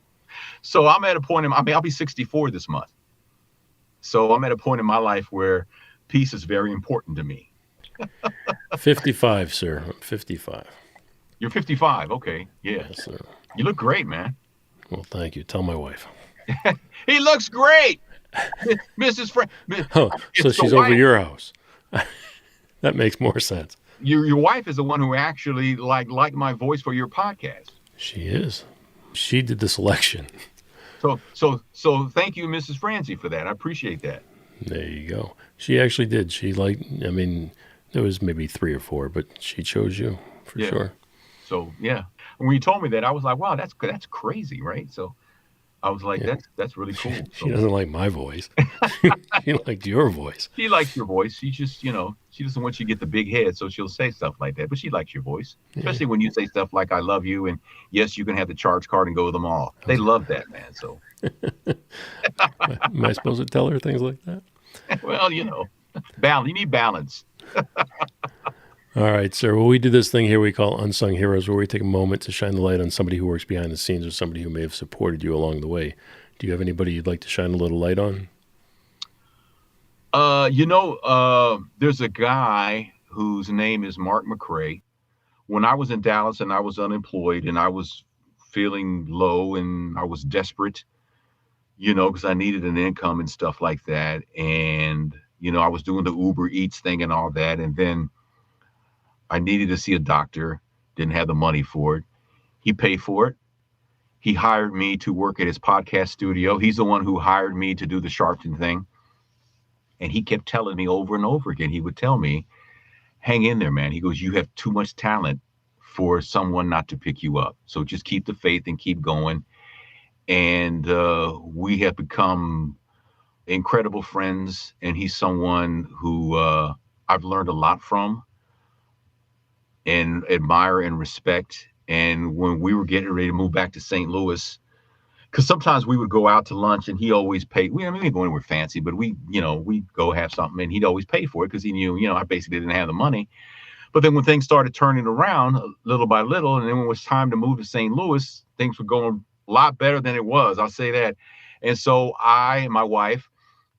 So I'm at a point I'll be 64 this month. So I'm at a point in my life where peace is very important to me. 55, sir. I'm 55. You're 55. Okay. Yeah. Yes, sir. You look great, man. Well, thank you. Tell my wife. He looks great. Mrs. Oh, so she's over your house. That makes more sense. Your wife is the one who actually liked my voice for your podcast. She is. She did the selection. So thank you, Mrs. Franze, for that. I appreciate that. There you go. She actually did. There was maybe 3 or 4, but she chose you for sure. So yeah, when you told me that, I was like, wow, that's crazy, right? So I was like, that's really cool. She doesn't like my voice. She liked your voice. She likes your voice. She just, she doesn't want you to get the big head, so she'll say stuff like that. But she likes your voice, especially when you say stuff like "I love you" and "Yes, you can have the charge card and go to the mall." They love that, man. So, am I supposed to tell her things like that? Well, balance. You need balance. All right, sir. Well, we do this thing here we call Unsung Heroes, where we take a moment to shine the light on somebody who works behind the scenes or somebody who may have supported you along the way. Do you have anybody you'd like to shine a little light on? There's a guy whose name is Mark McCrae. When I was in Dallas and I was unemployed and I was feeling low and I was desperate, because I needed an income and stuff like that. And, I was doing the Uber Eats thing and all that. And then I needed to see a doctor, didn't have the money for it. He paid for it. He hired me to work at his podcast studio. He's the one who hired me to do the Sharpton thing. And he kept telling me over and over again, he would tell me, hang in there, man. He goes, you have too much talent for someone not to pick you up. So just keep the faith and keep going. And we have become incredible friends. And he's someone who I've learned a lot from and admire and respect. And when we were getting ready to move back to St. Louis, because sometimes we would go out to lunch and he always paid. We didn't go anywhere fancy, but we'd go have something and he'd always pay for it because he knew, I basically didn't have the money. But then when things started turning around little by little, and then when it was time to move to St. Louis, things were going a lot better than it was. I'll say that. And so I and my wife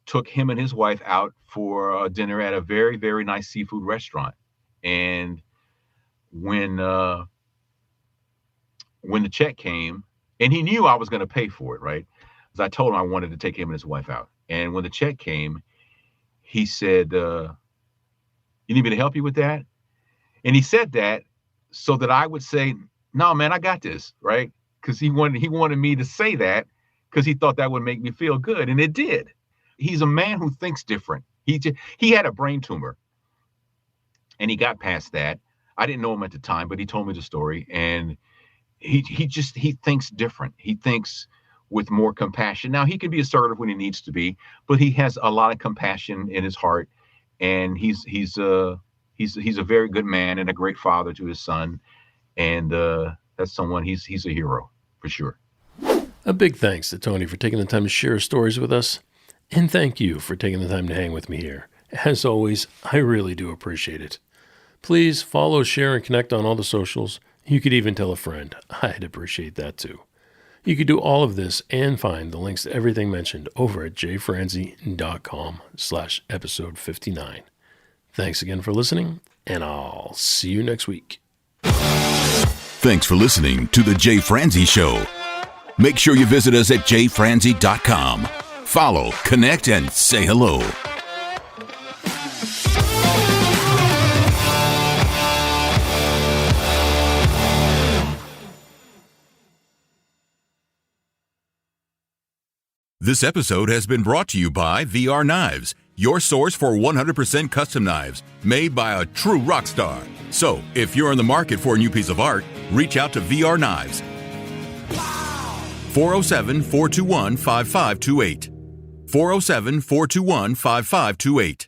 took him and his wife out for dinner at a very, very nice seafood restaurant. And when the check came, and he knew I was going to pay for it, right? Because I told him I wanted to take him and his wife out. And when the check came, he said, you need me to help you with that? And he said that so that I would say, no, man, I got this, right? Because he wanted me to say that because he thought that would make me feel good. And it did. He's a man who thinks different. He had a brain tumor and he got past that. I didn't know him at the time, but he told me the story. And he thinks different. He thinks with more compassion. Now he can be assertive when he needs to be, but he has a lot of compassion in his heart. And he's a very good man and a great father to his son. And that's someone, he's a hero for sure. A big thanks to Tony for taking the time to share his stories with us. And thank you for taking the time to hang with me here. As always, I really do appreciate it. Please follow, share, and connect on all the socials. You could even tell a friend. I'd appreciate that too. You could do all of this and find the links to everything mentioned over at jayfranze.com/episode 59. Thanks again for listening, and I'll see you next week. Thanks for listening to The Jay Franze Show. Make sure you visit us at jayfranze.com. Follow, connect, and say hello. This episode has been brought to you by VR Knives, your source for 100% custom knives made by a true rock star. So, if you're in the market for a new piece of art, reach out to VR Knives. 407-421-5528. 407-421-5528.